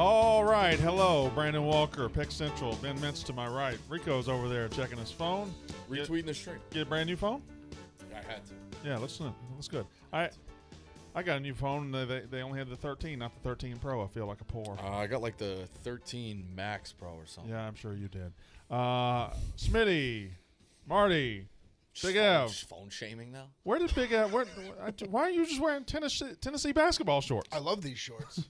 All right, hello, Brandon Walker, Pick Central, Ben Mintz to my right. Rico's over there checking his phone. Retweeting the stream. Get a brand new phone? I had to. Yeah, that's good. I got a new phone. They only had the 13, not the 13 Pro. I feel like a poor. I got like the 13 Max Pro or something. Yeah, I'm sure you did. Smitty, Marty, Big Ev. Phone shaming now? Where did Big Ev? Why are you just wearing Tennessee basketball shorts? I love these shorts.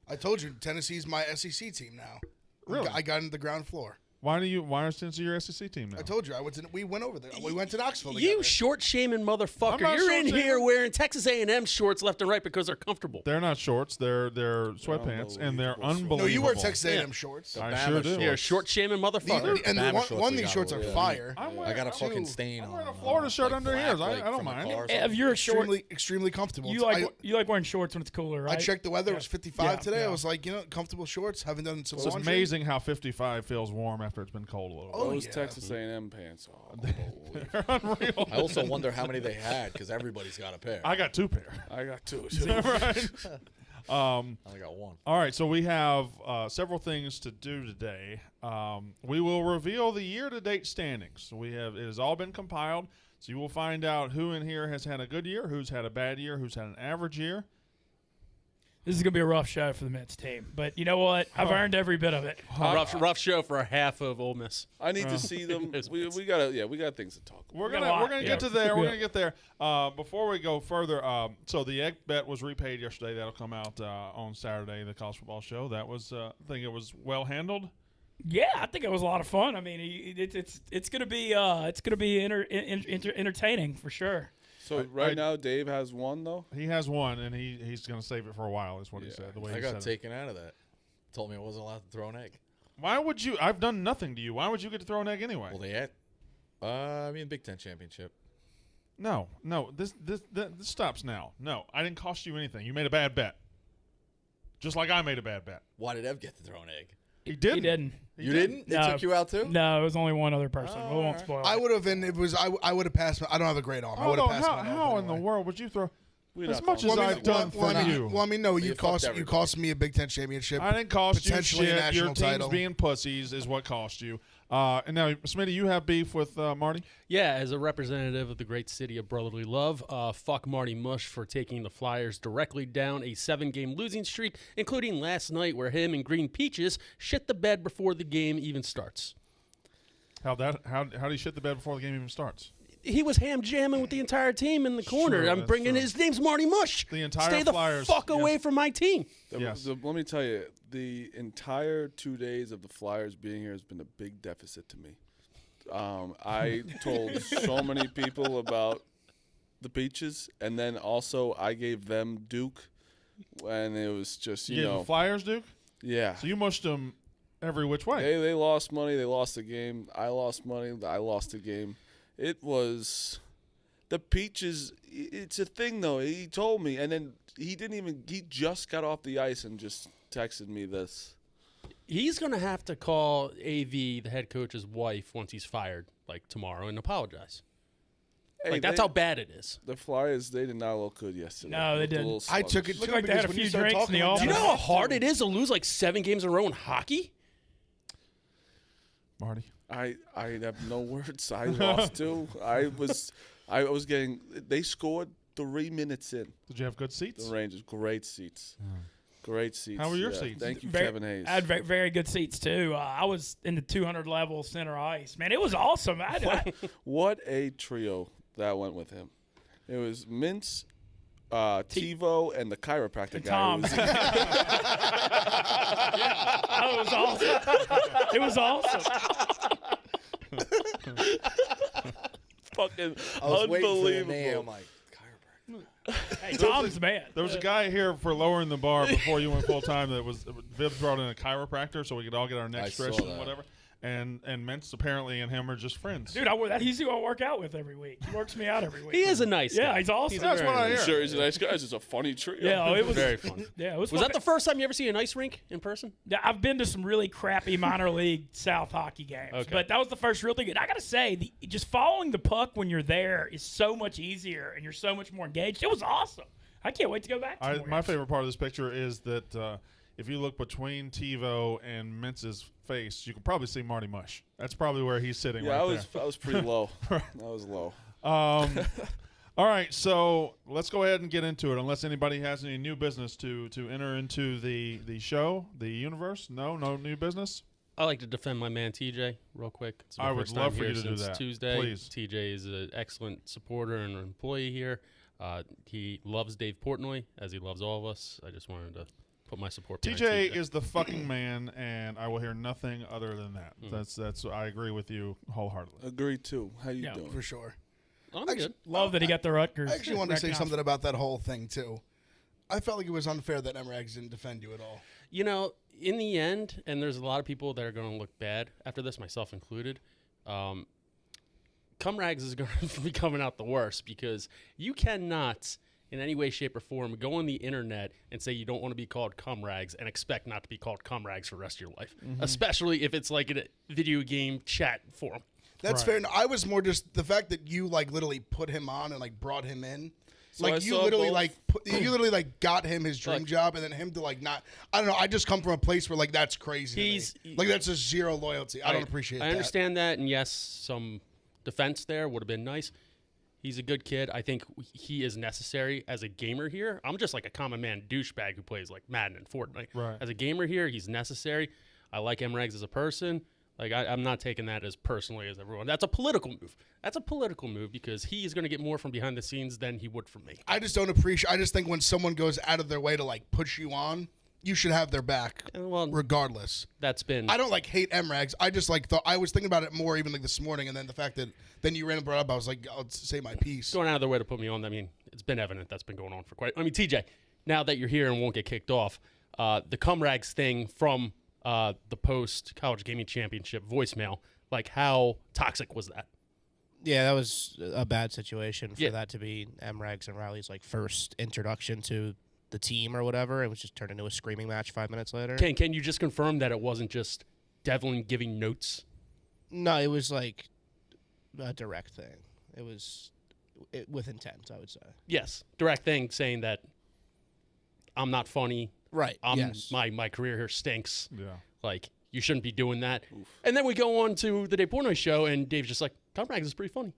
I told you, Tennessee's my SEC team now. Really? I got into the ground floor. Why is Tennessee your SEC team now? I told you, we went over there. We went to Knoxville together. You short-shaming motherfucker. I'm not You're in short-shaming. here wearing Texas A&M shorts left and right because they're comfortable. They're not shorts. They're sweatpants, and they're unbelievable. No, you wear Texas A&M shorts. I sure do. You're a short-shaming motherfucker. And one of these shorts are fire. I got a fucking stain I'm on. wearing a Florida shirt under here. I don't from the mind. car or If you're a short, Extremely comfortable. you like wearing shorts when it's cooler, right? I checked the weather. It was 55 today. yeah. I was like, comfortable shorts. Haven't done some It's laundry. amazing how 55 feels warm after it's been cold a little bit. Oh, Those yeah. Texas A&M pants. Oh, They're unreal. I also wonder how many they had because everybody's got a pair. I got 2 pair. I got two. Right? I only got one. All right, so we have several things to do today. We will reveal the year-to-date standings. It has all been compiled, so you will find out who in here has had a good year, who's had a bad year, who's had an average year. This is gonna be a rough show for the Mets team, but you know what? I've earned every bit of it. Rough show for a half of Ole Miss. I need to see them. We got things to talk about. We're got a gonna lot. get to there. We're Yeah. gonna get there. Before we go further, so the egg bet was repaid yesterday. That'll come out on Saturday. The college football show. That was I think it was well handled. Yeah, I think it was a lot of fun. I mean, it's gonna be entertaining for sure. So now Dave has one though. He has one, and he's gonna save it for a while. Is what he said. The way I he got said it. taken out of that. Told me I wasn't allowed to throw an egg. Why would you? I've done nothing to you. Why would you get to throw an egg anyway? Well, they had. I mean, Big Ten championship. No. This stops now. No, I didn't cost you anything. You made a bad bet. Just like I made a bad bet. Why did Ev get to throw an egg? He didn't. He didn't. You didn't? They No. took you out too? No, it was only one other person. We won't spoil I it. would have been. I would have passed. I don't have a great arm. I would have passed. How in the world would you throw? We're As not much as talking I've about done for you. Well, I mean, no, you fucked cost everybody. me a Big Ten championship. I didn't cost you potentially a shit. national Your team's title. being pussies is what cost you. And now, Smitty, you have beef with Marty? Yeah, as a representative of the great city of brotherly love, fuck Marty Mush for taking the Flyers directly down a 7-game losing streak, including last night where him and Green Peaches shit the bed before the game even starts. How do you shit the bed before the game even starts? He was ham jamming with the entire team in the corner. Sure, I'm that's bringing true. his name's Marty Mush. The entire Stay the Flyers, fuck yes. away from my team. Yes. Let me tell you, the entire 2 days of the Flyers being here has been a big deficit to me. I told so many people about the Peaches, and then also I gave them Duke, and it was just You gave the Flyers, Duke? yeah. So you mushed them every which way. They lost money. They lost the game. I lost money. I lost the game. It was the Peaches. It's a thing, though. He told me, and then he didn't even. He just got off the ice and just texted me this. He's going to have to call AV, the head coach's wife, once he's fired, like tomorrow, and apologize. Hey, That's how bad it is. The Flyers. They did not look good yesterday. No, they Looked a didn't. little I took sluggish. it Looked too like they had because a when you few start drinks in talking the like office. Do you that- know how hard it is to lose like 7 games in a row in hockey? Marty. I have no words. I lost too. I was getting. They scored 3 minutes in. Did you have good seats? The Rangers, great seats. Great seats. How were your yeah. seats? Thank you, Very- Kevin Hayes. I had very good seats too. I was in the 200 level center ice. Man, it was awesome. What a trio that went with him. It was Mintz, TiVo, and the chiropractor guy. Tom. It was awesome. It was awesome. Fucking I was waiting for the unbelievable. name. I'm like, chiropractor. Hey, Tom's the man. There was a guy here for lowering the bar before you went full time. That was Viv brought in a chiropractor so we could all get our necks I saw stretched and that. whatever. And Mintz apparently and him are just friends. Dude, he's who I work out with every week. He works me out every week. He is a nice guy. Yeah, he's awesome. He's a That's very what I nice hear. Sure, he's a nice guy. It's just a funny trio. Yeah, it was Very fun. Yeah, it was. Was fun. that the first time you ever seen an ice rink in person? Yeah, I've been to some really crappy minor league South hockey games, Okay. but that was the first real thing. And I gotta say, just following the puck when you're there is so much easier, and you're so much more engaged. It was awesome. I can't wait to go back to more My games. favorite part of this picture is that if you look between TiVo and Mintz's face, you can probably see Marty Mush. That's probably where he's sitting Yeah, right I was pretty low. I was low. there. All right, so let's go ahead and get into it. Unless anybody has any new business to enter into the show, the universe. No new business. I like to defend my man TJ real quick. It's my I would first time love for here you to do since that. Tuesday. Please. TJ is an excellent supporter and an employee here. He loves Dave Portnoy as he loves all of us. I just wanted to put my support behind TJ is the fucking man, and I will hear nothing other than that. That's. I agree with you wholeheartedly. Agreed too. How you Yeah, doing? For sure. I'm Actually, good. Love that he got the Rutgers. I actually want to say recognized. something about that whole thing too. I felt like it was unfair that MRAGs didn't defend you at all. You know, in the end, and there's a lot of people that are going to look bad after this, myself included. Cumrags is going to be coming out the worst because you cannot, in any way, shape, or form, go on the internet and say you don't want to be called Cumrags and expect not to be called Cumrags for the rest of your life, especially if it's like a video game chat forum. That's Right. fair. No, I was more just the fact that you like literally put him on and like brought him in. So I Like you saw literally both- like you literally like got him his dream Like- job and then him to like not. I don't know. I just come from a place where like that's crazy. to me. He's- like that's just zero loyalty. I don't appreciate. I that. understand that, and yes, some defense there would have been nice. He's a good kid. I think he is necessary as a gamer here. I'm just like a common man douchebag who plays like Madden and Fortnite. Right. As a gamer here, he's necessary. I like MREGs as a person. Like I'm not taking that as personally as everyone. That's a political move. That's a political move because he is going to get more from behind the scenes than he would from me. I just don't appreciate. I just think when someone goes out of their way to like push you on, you should have their back, Well, regardless. that's been I don't like hate MRAGs. I just like thought I was thinking about it more even like this morning, and then the fact that then you ran and brought it up, I was like, I'll say my piece. going out of their way to put me on. I mean, it's been evident that's been going on for quite. I mean, TJ, now that you're here and won't get kicked off, the Cumrags thing from the post college gaming championship voicemail, like how toxic was that? Yeah, that was a bad situation for Yeah. that to be MRAGs and Riley's like first introduction to the team or whatever. It was just turned into a screaming match 5 minutes later. Can you just confirm that it wasn't just Devlin giving notes? No, it was like a direct thing. It was with intent, I would say. Yes, direct thing saying that I'm not funny. Right. yes. My career here stinks. Yeah. Like you shouldn't be doing that. And then we go on to the Dave Portnoy show, and Dave's just like, Cumrags is pretty funny.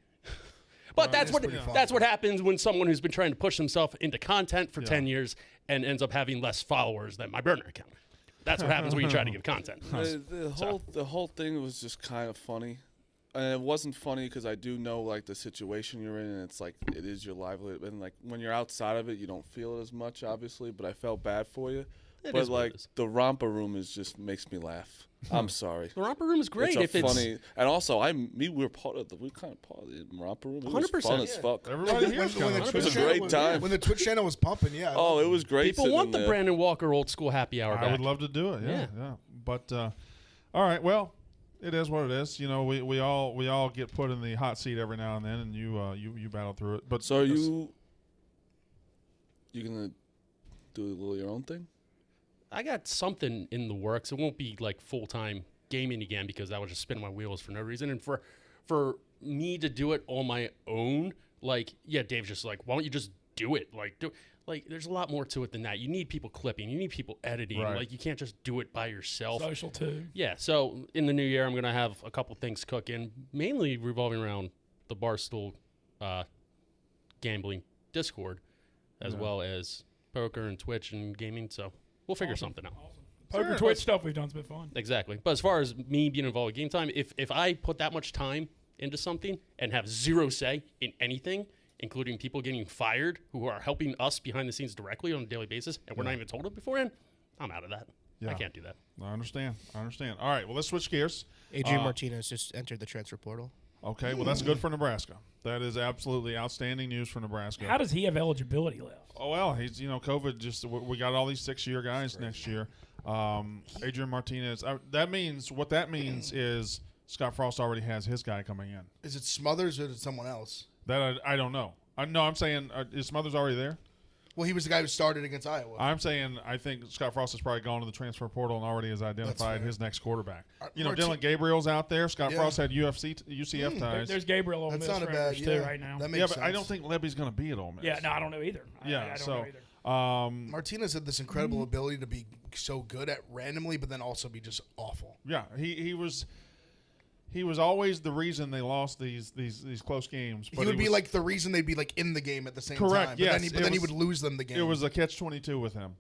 But that's what pretty funny. that's what happens when someone who's been trying to push himself into content for 10 years and ends up having less followers than my burner account. That's what happens when you try to give content. The whole thing was just kind of funny, and it wasn't funny because I do know like the situation you're in, and it's like it is your livelihood, and like when you're outside of it, you don't feel it as much, obviously. But I felt bad for you. It But is what it like is. the romper room is just makes me laugh. I'm sorry. The romper room is great It's if a funny, and also we're part of we kind of part of the romper room. It was 100%. fun as fuck. Everybody when, here's when the coming. Twitch It was a channel great was- time. when the Twitch channel was pumping. Yeah. Oh, it was great. people sitting want in the there. Brandon Walker old school happy hour I back. would love to do it. Yeah. Yeah. But all right, well, it is what it is. You know, we all get put in the hot seat every now and then, and you battle through it. But So are you gonna do a little your own thing? I got something in the works. It won't be like full time gaming again because I was just spinning my wheels for no reason. And for me to do it on my own, like Dave's just like, why don't you just do it? Like there's a lot more to it than that. You need people clipping. You need people editing. Right. Like you can't just do it by yourself. Social too. Yeah. So in the new year, I'm gonna have a couple things cooking, mainly revolving around the Barstool gambling Discord, as well as poker and Twitch and gaming. So we'll figure something out. Poker Sure. Twitch stuff we've done's been fun. Exactly. But as far as me being involved with game time, if I put that much time into something and have zero say in anything, including people getting fired who are helping us behind the scenes directly on a daily basis, and we're not even told it beforehand, I'm out of that. I Yeah. can't do that. I understand. All right, well, let's switch gears. Adrian Martinez just entered the transfer portal. Okay, well, that's good for Nebraska. That is absolutely outstanding news for Nebraska. How does he have eligibility left? Oh, well, he's, COVID just, we got all these 6-year guys next year. Adrian Martinez, that means is Scott Frost already has his guy coming in. Is it Smothers or is it someone else? That I don't know. No, I'm saying, is Smothers already there? Well, he was the guy who started against Iowa. I'm saying I think Scott Frost has probably gone to the transfer portal and already has identified fair. his next quarterback. Martin- Dylan Gabriel's out there. Scott Yeah. Frost had UCF ties. There's Gabriel on That's Miss not a bad. Rivers Yeah, too right now. That makes Yeah, sense. but I don't think Lebby's going to be at Ole Miss. Yeah, no, I don't know either. I don't know either. Martinez had this incredible ability to be so good at randomly, but then also be just awful. Yeah, he was always the reason they lost these close games. But He would be like the reason they'd be like in the game at the same Correct, time. yes, But then he would lose them the game. it was a catch-22 with him.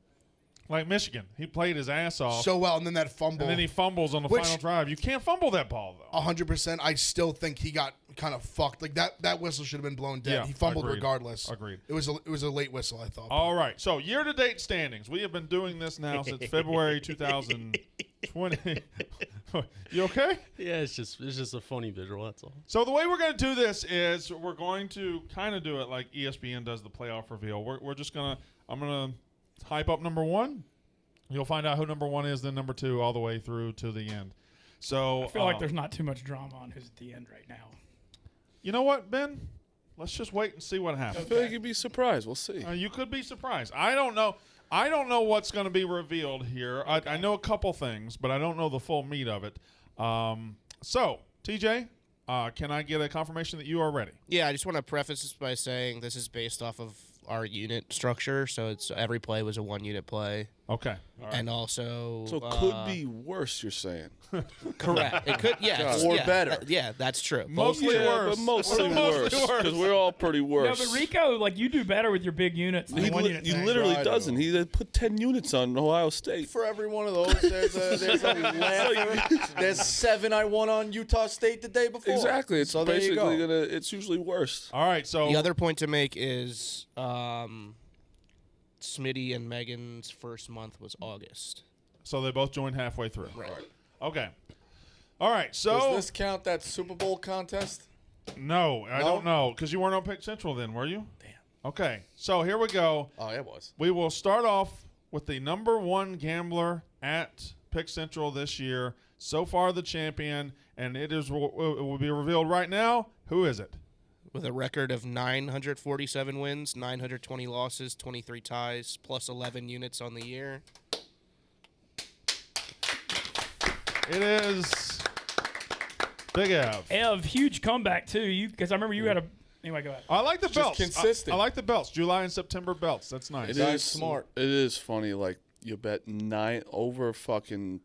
Like Michigan, he played his ass off, so well, and then that fumble. and then he fumbles on the Which- final drive. You can't fumble that ball though. 100%. I still think he got kind of fucked. Like that whistle should have been blown dead. Yeah, He fumbled agreed. regardless. Agreed. It was a late whistle, I thought. All right, so year-to-date standings. We have been doing this now since February 2020. You okay? Yeah, it's just a funny visual. That's all. So the way we're going to do this is we're going to kind of do it like ESPN does the playoff reveal. We're just going to – I'm going to hype up number one. You'll find out who number one is, then number two, all the way through to the end. So I feel like there's not too much drama on who's at the end right now. You know what, Ben? Let's just wait and see what I happens. feel like you'd be surprised. We'll see. You could be surprised. I don't know. I don't know what's going to be revealed here. I know a couple things, but I don't know the full meat of it. So, TJ, can I get a confirmation that you are ready? Yeah, I just want to preface this by saying this is based off of our unit structure, so it's every play was a 1 unit play, Okay. All right. and also So it could be worse, you're saying. correct. It could, yeah, Or yeah, better. yeah, that's true. Mostly worse. But mostly Mostly worse. worse. Because we're all pretty No, worse. but Rico, like you do better with your big units. Than He, the one li- unit he thing. literally I doesn't. know. He put 10 units on Ohio State. For every one of those, there's a laugher. There's 7 I won on Utah State the day before. Exactly. It's so there you basically go. it's usually worse. All right. So The other point to make is Smitty and Megan's first month was August. so they both joined halfway through. Right. Okay. All right. Does So this count that Super Bowl contest? no, I No? don't know because you weren't on Pick Central then, were you? Damn. Okay. So here we go. Oh, it was. We will start off with the number one gambler at Pick Central this year. So far, the champion, and it will be revealed right now. Who is it? With a record of 947 wins, 920 losses, 23 ties, plus 11 units on the year. It is Big Ev. Ev, huge comeback too. You because I remember you had a. Anyway, go ahead. I like the belts. consistent. I like the belts. July and September belts. That's nice. It Guy's is smart. It is funny. Like you bet over fucking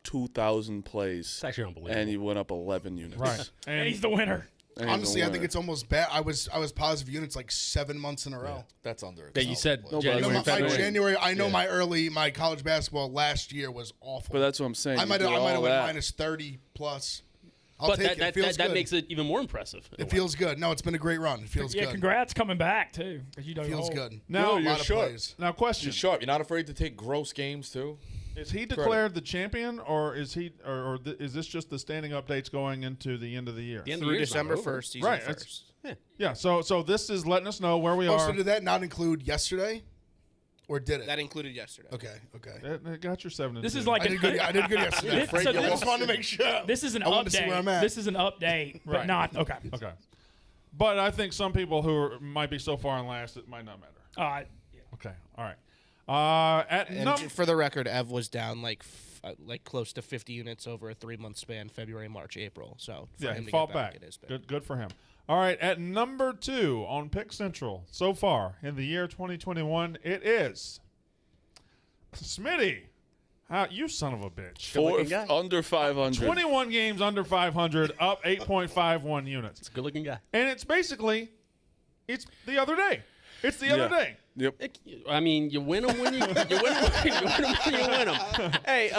2,000 plays, It's actually unbelievable. and you went up 11 units. Right. And he's the winner. And he's Honestly, the I think winner. it's almost bad. I was positive units like 7 months in a row. That's under. that you said No, but I know January, my, and February. January. I know Yeah. my college basketball last year was awful. But that's what I'm saying. I You might did have all went that. minus 30 plus. I'll But take it. It feels that good. makes it even more impressive. in a It way. feels good. No, it's been a great run. It feels Yeah, good. congrats coming back too. 'Cause you don't Feels hold. good. Now, a you're lot of sharp. plays. now, question: You're sharp. You're not afraid to take gross games too. Is he declared the champion, or is he, is this just the standing updates going into the end of the year? The end of the Through year's not December over. 1st, he's Right, in it's- first. Yeah. So this is letting us know where we Oh, are. so did that not include yesterday, or did it? That included yesterday. Okay. Okay. It got your 7 and This 2. is like I did good. I did good yesterday. This- so I this- just wanted to make sure. This is an I wanted to see where I'm update. at. This is an update, but Right. not okay. Okay. But I think some people might be so far in last, it might not matter. Yeah. Okay. All right. At And for the record, Ev was down like close to 50 units over a 3-month span, February, March, April. So for yeah, him he to fought get back. it is big. Good for him. All right. At number 2 on Pick Central so far in the year 2021, it is Smitty. You son of a bitch. Under 500. 21 games under 500, up 8.51 units. It's a good-looking guy. And it's basically, it's the other day. It's the other Yeah. day. Yep. I mean, you win them when you win them when you win them. Hey,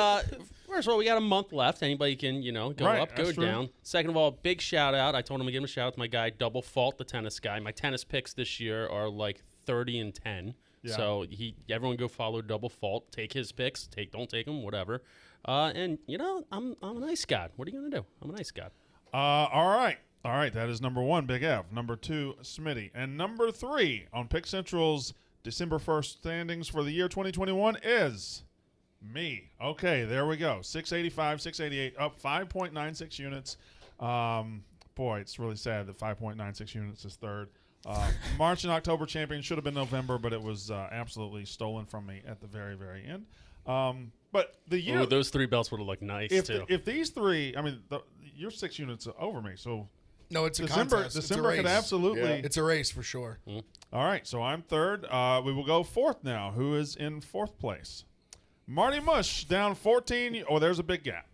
first of all, we got a month left. Anybody can, go Right, up, go that's true. down. Second of all, big shout out. I told him to give him a shout out to my guy, Double Fault, the tennis guy. My tennis picks this year are like 30 and 10. Yeah. So everyone go follow Double Fault. Take his picks. Don't take them, whatever. And I'm a nice guy. What are you gonna do? I'm a nice guy. All right. That is number 1, Big F. Number 2, Smitty. And number 3 on Pick Central's December 1st standings for the year 2021 is me. Okay, there we go. 685, 688, up 5.96 units. Boy, it's really sad that 5.96 units is third. March and October champion should have been November, but it was absolutely stolen from me at the very, very end. But the year, Ooh, those 3 belts would have looked nice too. if these 3, I mean, you're 6 units over me, so No, it's a December contest. December it's a could race. absolutely. Yeah. It's a race for sure. All right, so I'm third. We will go fourth now. Who is in fourth place? Marty Mush down 14. Oh, there's a big gap.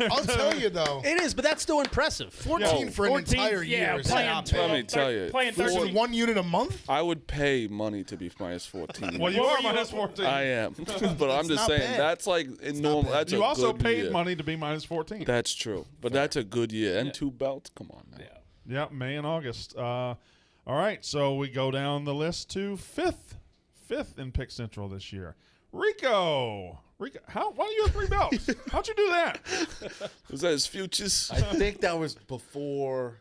I'll tell you though, It is, but that's still impressive. 14 for an 14, entire yeah, year is playing not 12, Let me tell you, playing Losing 13. 1 unit a month. I would pay money to be minus 14. Well, you What are were you minus at? 14. I am, but I'm just not saying bad. that's like normal. bad. That's You a also good paid year. money to be minus 14. That's true, but that's a good year and 2 belts. Come on, man. Yep, May and August. All right, so we go down the list to fifth in Pick Central this year. Rico, why do you have 3 belts? How'd you do that? Was that his futures? I think that was before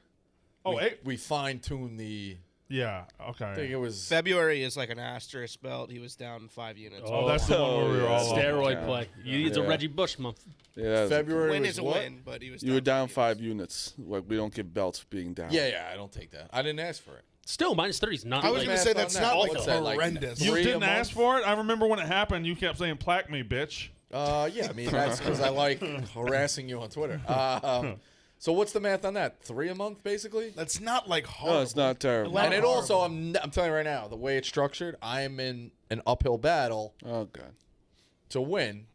Oh, we fine-tuned the. yeah, I think okay. it was. February is like an asterisk belt. He was down 5 units. Oh, that's the one where we were all over. Steroid Yeah. play. It's a Yeah. Reggie Bush month. Yeah, February Win was is a what? win, but he was. you were down 5 5 units. Like we don't give belts for being down. Yeah, I don't take that. I didn't ask for it. Still, minus 30 is not I was like going to say math on that's that. not like What's that, like, horrendous. You 3 a didn't month? ask for it? I remember when it happened, you kept saying, plaque me, bitch. Yeah, I mean that's because I like harassing you on Twitter. So what's the math on that? 3 a month, basically. That's not like horrible. No, it's not terrible. And it also, I'm telling you right now, the way it's structured, I am in an uphill battle Oh god. to win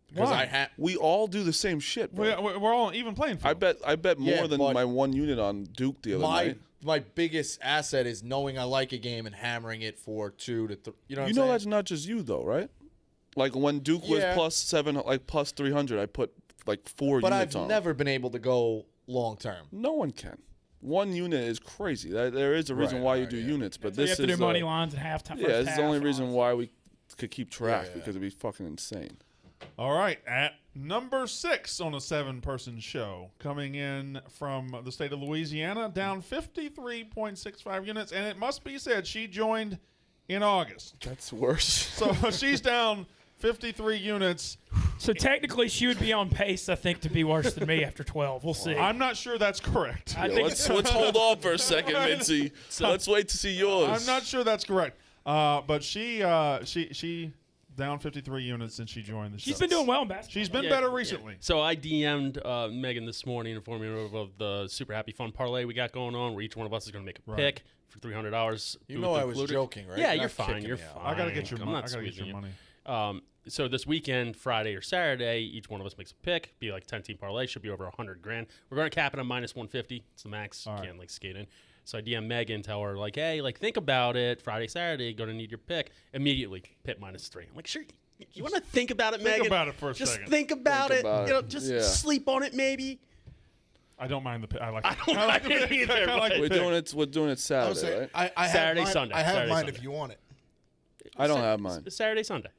because Why? I have. We all do the same shit, bro. We're all even playing field. I bet more Yeah, than but my 1 unit on Duke the other night. My biggest asset is knowing I like a game and hammering it for 2 to 3. You know what I'm saying? that's not just you though, right? Like when Duke was Yeah. plus 7, like plus 300, I put like 4 But units I've on. never been able to go long term. No one can. 1 unit is crazy. There is a reason Right, why you right, do yeah. units, but So you this have to is do money lines at halftime. yeah. first This is the only half reason lines. why we could keep track yeah. because it'd be fucking insane. All right, at number 6 on a 7-person show, coming in from the state of Louisiana, down 53.65 units, and it must be said she joined in August. That's worse. So she's down 53 units. So technically, she would be on pace, I think, to be worse than me after 12. We'll see. I'm not sure that's correct. I think let's hold on for a second, Mincy. Let's wait to see yours. I'm not sure that's correct. But she down 53 units since she joined the show. she's been doing well in basketball. She's been Yeah, better yeah. recently. So I DM'd Megan this morning, informing her of the super happy fun parlay we got going on, where each one of us is going to make a pick for $300. You know I was included. joking, right? Yeah, You're you're not fine. kicking You're me out. fine. I gotta get your I'm money. not I gotta get squeezing your you. money. So this weekend, Friday or Saturday, each one of us makes a pick. Be like 10-team parlay. Should be over 100 grand. We're going to cap it on minus 150. It's the max. All right. Can't like skate in. So I DM Megan, tell her like, hey, like think about it. Friday, Saturday, going to need your pick immediately. Pitt minus 3. I'm like, sure. You want to think about it, Think Megan? about it for a Just second. think about Think it. about You know, it. just Yeah. sleep on it, maybe. I don't mind the pick. I like I don't like the mind it pick. either, I kinda like but- the We're pick. doing it. We're doing it I Saturday, was saying, right? I have Saturday, mine, Sunday. I have Saturday, mine Sunday. if you want it. I don't have mine. Saturday, Sunday.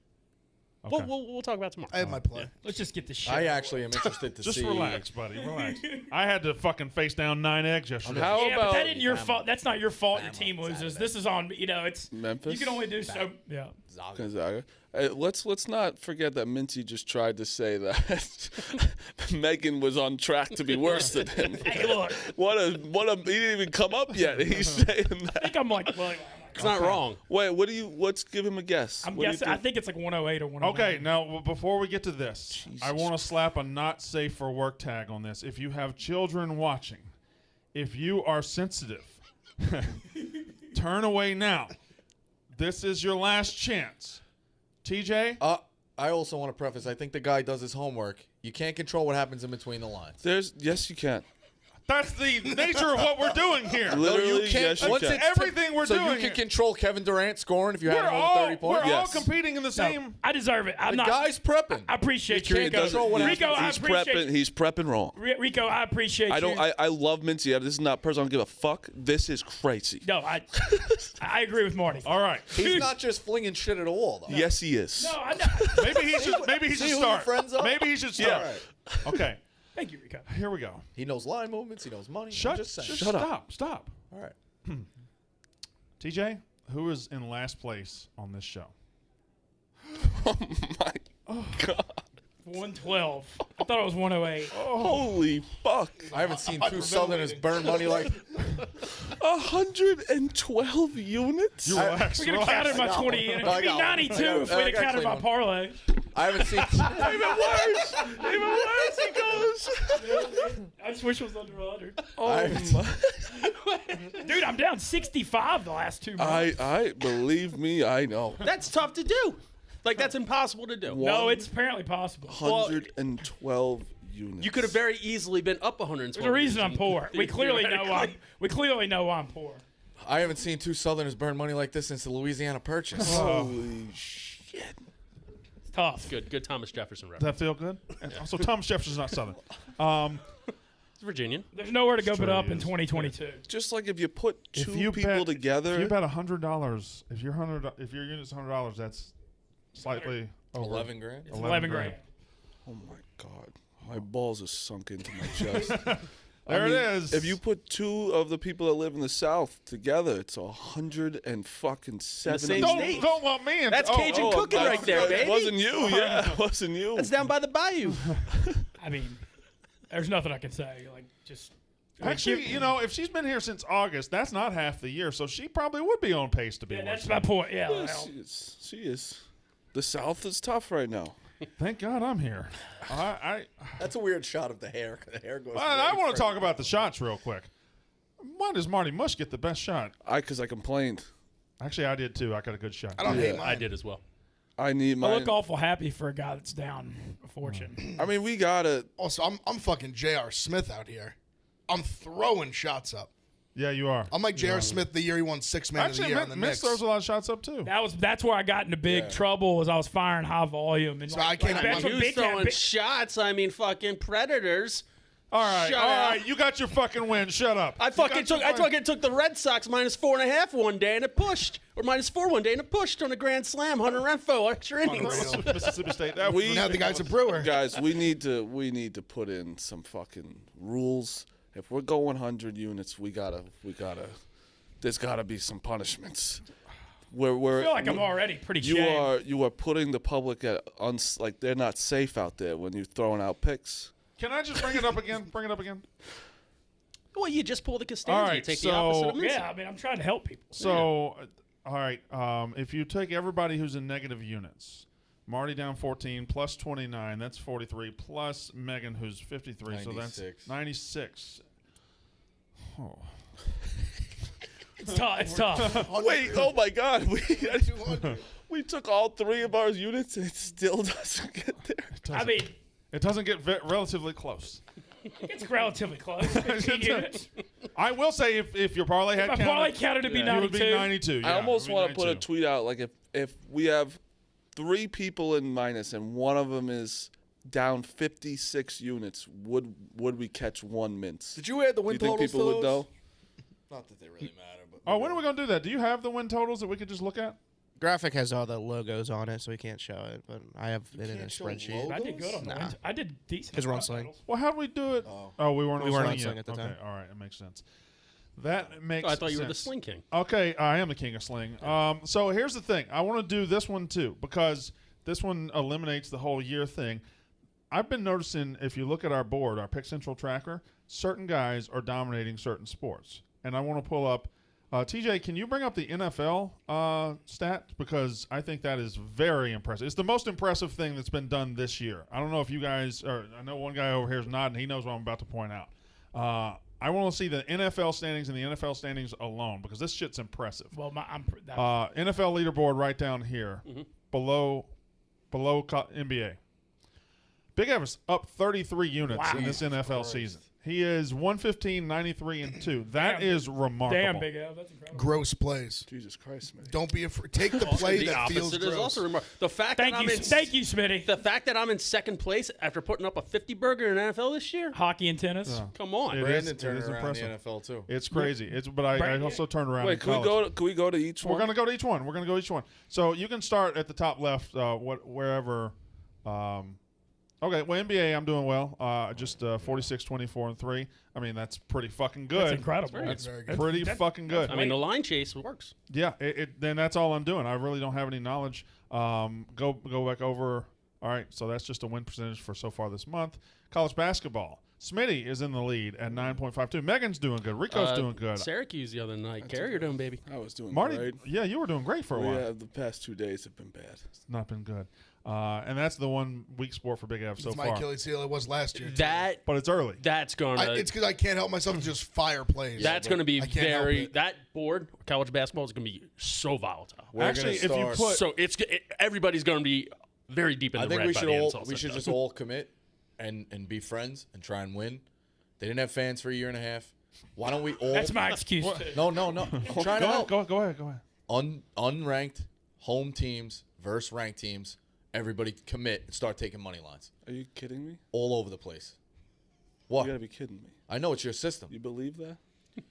Okay. We'll talk about it tomorrow. I have my play. Let's just get the shit. I actually am interested to Just see. relax, buddy. Relax. I had to fucking face down 9 eggs yesterday. How Yeah, about but that isn't your fault. That's not your fault. Your team loses. Saturday. This is on. It's Memphis? You can only do so. Yeah. Gonzaga? Let's not forget that Mincy just tried to say that Megan was on track to be worse than him. Hey, look. What a he didn't even come up yet. He's saying I that. think I'm like. Well, It's not wrong. Wait, let's give him a guess. I'm What do you guessing. I think it's like 108 or 109. Okay, now before we get to this, I want to slap a not safe for work tag on this. If you have children watching, if you are sensitive, turn away now. This is your last chance. TJ? I also want to preface. I think the guy does his homework. You can't control what happens in between the lines. Yes, you can. That's the nature of what we're doing here. Literally, yes, you Once can. it's Everything we're so doing you can here. control Kevin Durant scoring if you have We're him over all, 30 points. we're all Yes. competing in the No, same. I deserve it. I'm The not. guy's prepping. I appreciate He you, Rico. doesn't- Rico, I he's appreciate. He's prepping wrong. Rico, I appreciate I you. don't. I love Mincy. This is not personal. I don't give a fuck. This is crazy. No, I agree with Marty. All right. He's not just flinging shit at a wall, though. Yes, he is. No, I know. Maybe he should See who your start. friends are? Maybe he should start. Yeah. Okay. Thank you, Rico. Here we go. He knows line movements. He knows money. I'm Shut just saying. Stop. All right. TJ, who is in last place on this show? Oh my god. 112. I thought it was 108. Holy fuck. I haven't seen two Southerners burn money like 112 units? You relax. We're gonna count it by 20 units. It'd be 92 if we'd have counted by parlay. I haven't seen. Even worse. Even worse, he goes. I just wish it was under 100. Oh, Dude, I'm down 65 the last 2 months. I believe me, I know. That's tough to do. Like, that's impossible to do. No, it's apparently possible. 112 units. You could have very easily been up 112. There's a reason I'm units. poor. We clearly know I'm poor. I haven't seen two Southerners burn money like this since the Louisiana Purchase. Holy shit. It's tough. Good Thomas Jefferson Does reference. that feel good? And also, Thomas Jefferson's not Southern. It's Virginian. There's nowhere to go but true, up he in is. 2022. Just like if you put If two you people bet, together. if you bet $100, if your unit's $100, that's slightly over 11 grand. It's 11 grand. Oh my God. My balls are sunk into my chest. There it is. If you put two of the people that live in the South together, it's 170. same state. Don't want me. That's Cajun cooking right there, baby. It wasn't you, yeah. It wasn't you. That's down by the bayou. I mean, there's nothing I can say. Like, just. Actually, if she's been here since August, that's not half the year, so she probably would be on pace to be. Yeah, that's one. my point. Yeah. Yeah, well, she is. The South is tough right now. Thank God I'm here. That's a weird shot of the hair. The hair goes. I want to talk about the shots real quick. Why does Marty Mush get the best shot? Because I complained. Actually, I did too. I got a good shot. I don't hate mine. I did as well. I need I my. look awful happy for a guy that's down a fortune. I mean, we gotta. Also, I'm fucking J.R. Smith out here. I'm throwing shots up. Yeah, you are. I'm like J.R. Smith the year he won 6th Man of the Actually, Year on the Mitch Knicks. throws a lot of shots up too. That's where I got into big trouble. Was I was firing high volume and So I can't- that's what Who's Big Cat- throwing Big- shots? I mean, fucking predators. All right, Shut all up. right. You got your fucking win. Shut up. I fucking took the Red Sox -4.5 one day and it pushed, or -4 one day and it pushed on a grand slam, Hunter Renfro extra innings. Mississippi State. That We- Now the guy's a Brewer. Guys, we need to put in some fucking rules. If we're going 100 units, we gotta. There's gotta be some punishments. I feel like I'm already pretty shamed. You are putting the public at like they're not safe out there when you're throwing out picks. Can I just bring it up again? Bring it up again. Well, you just pull the Costanza. All right, you take so- the opposite of Mincy. Yeah, I mean, I'm trying to help people. So, all right. If you take everybody who's in negative units, Marty down 14 plus 29, that's 43, plus Megan who's 53, so that's 96. 96. Oh. It's tough. It's tough. Wait, oh my God, we took all three of our units and it still doesn't get there. I mean, It doesn't get relatively close. it's relatively close. 15 units. I will say if your parlay had My parlay counted to be it 92. would be 92. I yeah, almost it would be want to put a 92. tweet out like if we have three people in minus and one of them is down 56 units, would we catch one mince? Did you add the Do win you think totals people to would those? know? Not that they really matter, but. Oh, when are we going to do that? Do you have the win totals that we could just look at? Graphic has all the logos on it, so we can't show it, but I have it in a can't show spreadsheet. logos? I did good on the Nah. win. I did decent. 'Cause we're on on Sling. titles. Well, how do we do it? Oh. We weren't We on weren't Sling on Sling yet. at the Okay, time. all right, it makes sense. That makes Oh, I thought you were the sense. Sling King. Okay, I am the king of sling. So here's the thing. I want to do this one too because this one eliminates the whole year thing. I've been noticing if you look at our board, our Pick Central tracker, certain guys are dominating certain sports. And I want to pull up TJ, can you bring up the NFL stat? Because I think that is very impressive. It's the most impressive thing that's been done this year. I don't know if you guys, or I know one guy over here is nodding. He knows what I'm about to point out. I want to see the NFL standings and the NFL standings alone because this shit's impressive. Well, NFL leaderboard right down here, below NBA. Big Evans up 33 units in this NFL season. He is 115, 93, and 2. That is remarkable. damn Big L. That's incredible. Gross plays. Jesus Christ, man. Don't be afraid. Take the play The that feels opposite is gross. also remarkable. The fact Thank that you, Smitty. The fact that I'm in second place after putting up a 50 burger in NFL this year. Hockey and tennis. Come on. It Brandon is turned around impressive. the NFL too. It's crazy. But I Brandon- also turned around. Wait, in can we go to each We're one? going to go to each one. We're going to go each one. So you can start at the top left, wherever. Okay, well, NBA, I'm doing well. Just 46, 24, and 3. I mean, that's pretty fucking good. That's incredible. That's very good. pretty fucking good. I mean, the line chase works. Yeah, then that's all I'm doing. I really don't have any knowledge. Go back over. All right, so that's just a win percentage for so far this month. College basketball. Smitty is in the lead at 9.52. Megan's doing good. Rico's doing good. Syracuse the other night. Carrier doing, baby. I was doing Marty, great. yeah, you were doing great for a while. Yeah, the past 2 days have been bad. It's not been good. And that's the one weak sport for Big F so It's my far. Achilles heel. It was last year. too. But it's early. That's gonna. It's because I can't help myself to just fire plays. That's going to be I can't help very. it. That board, college basketball, is going to be so volatile. We're Actually, gonna if you start- put So everybody's going to be very deep in I the think red we by should the end all it's all we said should and just done. all commit and be friends and try and win. They didn't have fans for a year and a half. Why don't we all? That's my excuse. Too. No. I'm trying to help. Go ahead. Unranked home teams versus ranked teams. Everybody commit and start taking money lines Are you kidding me? all over the place. You What? gotta be kidding me. I know it's your system. You believe that? How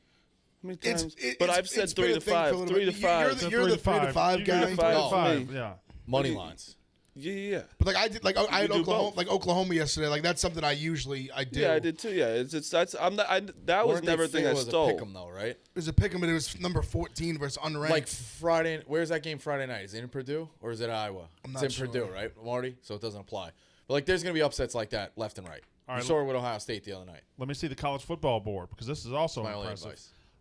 many It's- times? it- but it's- I've said it's been 3 a to thing for a 5. little 3 to bit. 5. You're the 3 to 5 guy. 3 to 5 No. for me. Yeah. Money lines. Yeah. But like I did, like I had do Oklahoma, both. Oklahoma yesterday. Like that's something I do. Yeah, I did too. Yeah, that's I'm not. That was Weren't they never a thing I it was stole. a pick 'em though, right? It was a pick 'em, but it was number 14 versus unranked. Like Friday. Where's that game Friday night? Is it in Purdue or is it Iowa? I'm It's not in sure. Purdue, right, Marty? So it doesn't apply. But like, there's gonna be upsets like that left and right. All You right, saw it with Ohio State the other night. Let me see the college football board because this is also My only impressive.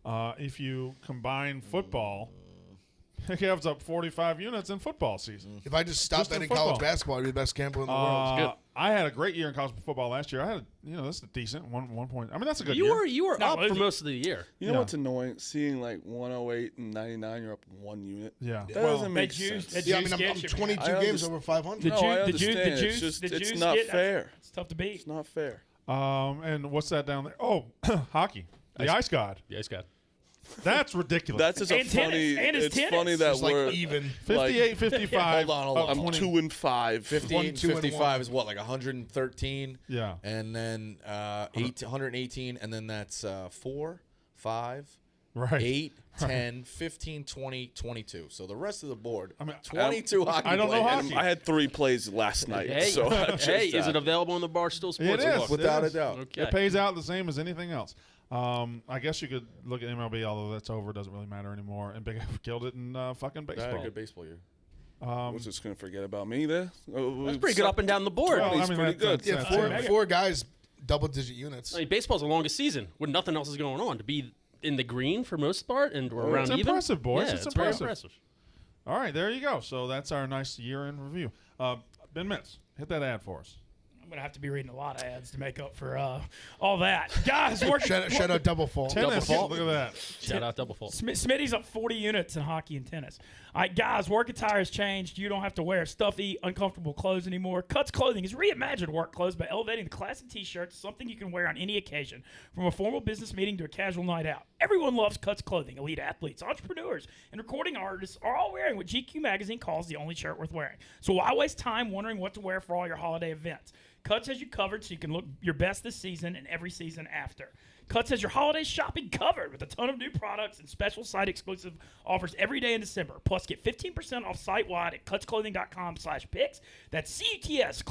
advice. If you combine football, it gives up 45 units in football season. if I just stopped Just in betting college football. basketball, I'd be the best gambler in the world. good. I had a great year in college football last year. I had, this is a decent one point. I mean, that's a good You year. were No, up for losing. most of the year. You know Yeah. what's annoying? Seeing like 108 and 99, you're up 1 unit. Yeah. That Well, doesn't They make juice. sense. They Yeah, I juice mean, I'm gets you, 22 I games understand. over 500. The No, I juice, understand. the It's juice, just- the it's juice not get- fair. It's tough to beat. It's not fair. And what's that down there? Oh, hockey. The ice god. Yeah, Scott. That's ridiculous. That's just a And tennis. funny. And it's It's tennis. funny that It's like we're even. 58, 55. Hold on. I'm 20. 2 and 5. 58 2 and 55 1. is what, like 113? Yeah. And then 118, and then that's 4, 5, Right. 8, 10, 15, 20, 22. So the rest of the board, I mean, 22 hockey I don't know players. hockey. I had 3 plays last night. Hey, so hey, is it available on the Barstool Sports? It is. Look? Without It a is. doubt. Okay. It pays out the same as anything else. I guess you could look at MLB, although that's over. It doesn't really matter anymore. And Big F killed it in fucking I had a baseball. good baseball year. I was just going to forget about me there. That's pretty good up and down the board. Well, He's I mean, pretty good. Yeah, that's four guys, double-digit units. I mean, baseball's the longest season when nothing else is going on. To be in the green for most part and we're around It's even. impressive, boys. Yeah, It's very impressive. impressive. All right, there you go. So that's our nice year-end review. Ben Mitz, hit that ad for us. I'm gonna have to be reading a lot of ads to make up for all that. Guys, working. Shout out double fault. Tennis. fault. Look at that. Shout out double fault. Smitty's up 40 units in hockey and tennis. All right, guys, work attire has changed. You don't have to wear stuffy, uncomfortable clothes anymore. Cuts Clothing has reimagined work clothes by elevating the class of t-shirts, something you can wear on any occasion, from a formal business meeting to a casual night out. Everyone loves Cuts Clothing. Elite athletes, entrepreneurs, and recording artists are all wearing what GQ magazine calls the only shirt worth wearing. So why waste time wondering what to wear for all your holiday events? Cuts has you covered so you can look your best this season and every season after. Cuts has your holiday shopping covered with a ton of new products and special site exclusive offers every day in December. Plus, get 15% off site-wide at cutsclothing.com/picks. That's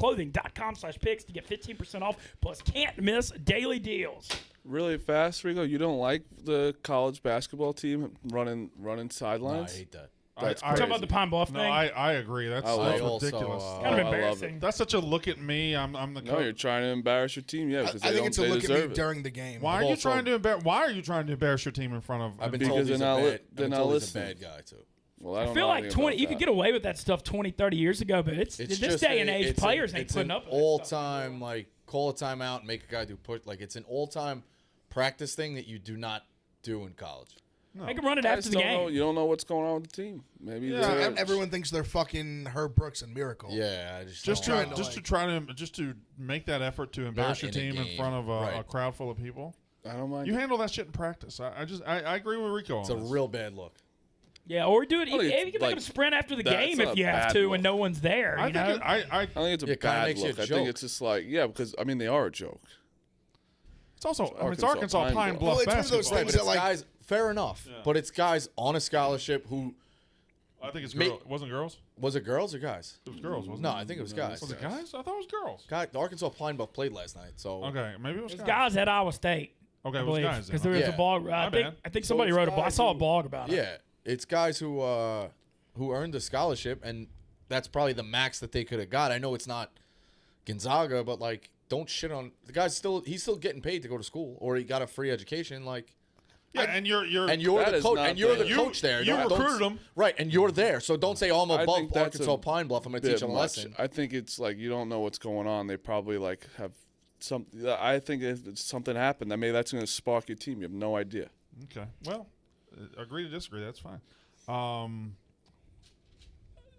cutsclothing.com/picks to get 15% off. Plus, can't miss daily deals. Really fast, Rico. You don't like the college basketball team running No, I sidelines? hate that. That's Talking about the Pine Bluff No, thing. I agree. That's, I that's love it. ridiculous. Also, kind of I love it. embarrassing. That's such a look at me. I'm the No, coach. you're trying to embarrass your team. Yeah, because I think it's a they look at deserve me it. during the game. Why are you Also- trying to embarrass? Why are you trying to embarrass your team in front of? I've been Because told he's a they're not bad, li- I've they're been not told he's a listening. bad guy, too. Well, I I don't feel know like anything 20. about You could that. get away with that stuff 20, 30 years ago, but it's It's this just day and age, it's players an, ain't it's putting an up with that stuff all-time, anymore. like, call a timeout and make a guy do push. Like, it's an all-time practice thing that you do not do in college. Make them run it I after just the don't game. know. You don't know what's going on with the team. Maybe Yeah. they're- Everyone thinks they're fucking Herb Brooks and Miracle. Yeah, I just just don't- to make that effort to embarrass your in a team in game, front of a right. crowd full of people. I don't mind. You handle that shit in practice. I agree with Rico on It's a this. real bad look. Yeah, or do it. I think You it's can make like- them sprint after the that's game not if a you have bad to, look. and no one's there. I You think know? I think it's a Yeah, it kinda bad makes you look. a I think joke. it's just like, yeah, because I mean they are a joke. it's also it's Arkansas Arkansas Pine Pine Bluff. Bluff Well, it's one of basketball. those Right, things but it's that, like- guys. Fair enough, but it's guys on a scholarship who I think it's Make- girls. It wasn't girls. was it girls or guys? It was girls, wasn't No, it? I think it was guys. Was it guys? I thought it was girls. Guy, the Arkansas Pine Bluff played last night, so Okay, maybe it was Those guys. guys at Iowa State. Okay, I it was believe, guys. because then. there was Yeah. a blog. My I bad. think So somebody it's wrote a blog. I guys saw a who- blog about it. yeah, it's guys who earned a scholarship, and that's probably the max that they could have got. I know it's not Gonzaga, but like, don't shit on the guy's still. He's still getting paid to go to school, or he got a free education. Like, Yeah, and you're That the is coach, not and you're fair. the coach there. You Don't- recruited them. right? And you're there, so don't say, "Oh, I'm I above think that's Arkansas a Pine Bluff. I'm going to bit teach them a much. lesson." I think it's like you don't know what's going on. They probably like have something. I think if something happened, maybe that's going to spark your team. You have no idea. Okay. Well, agree to disagree. That's fine.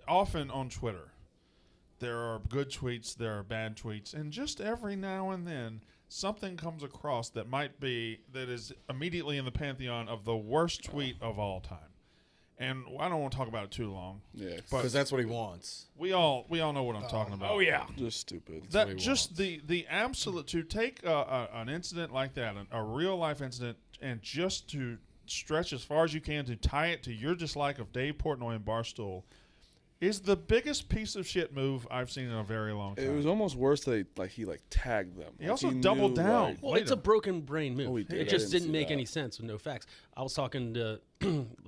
Often on Twitter, there are good tweets, there are bad tweets, and just every now and then something comes across that is immediately in the pantheon of the worst tweet of all time. And I don't want to talk about it too long. Yeah, Because that's what he wants. We all know what I'm talking about. Oh yeah. just stupid. That just the absolute to take an incident like that, a real life incident, and just to stretch as far as you can to tie it to your dislike of Dave Portnoy and Barstool is the biggest piece of shit move I've seen in a very long time. It was almost worse that he tagged them. He also doubled down. like- Well, it's a broken brain move. Oh, he did. It I just didn't didn't see make that. any sense with no facts. I was talking to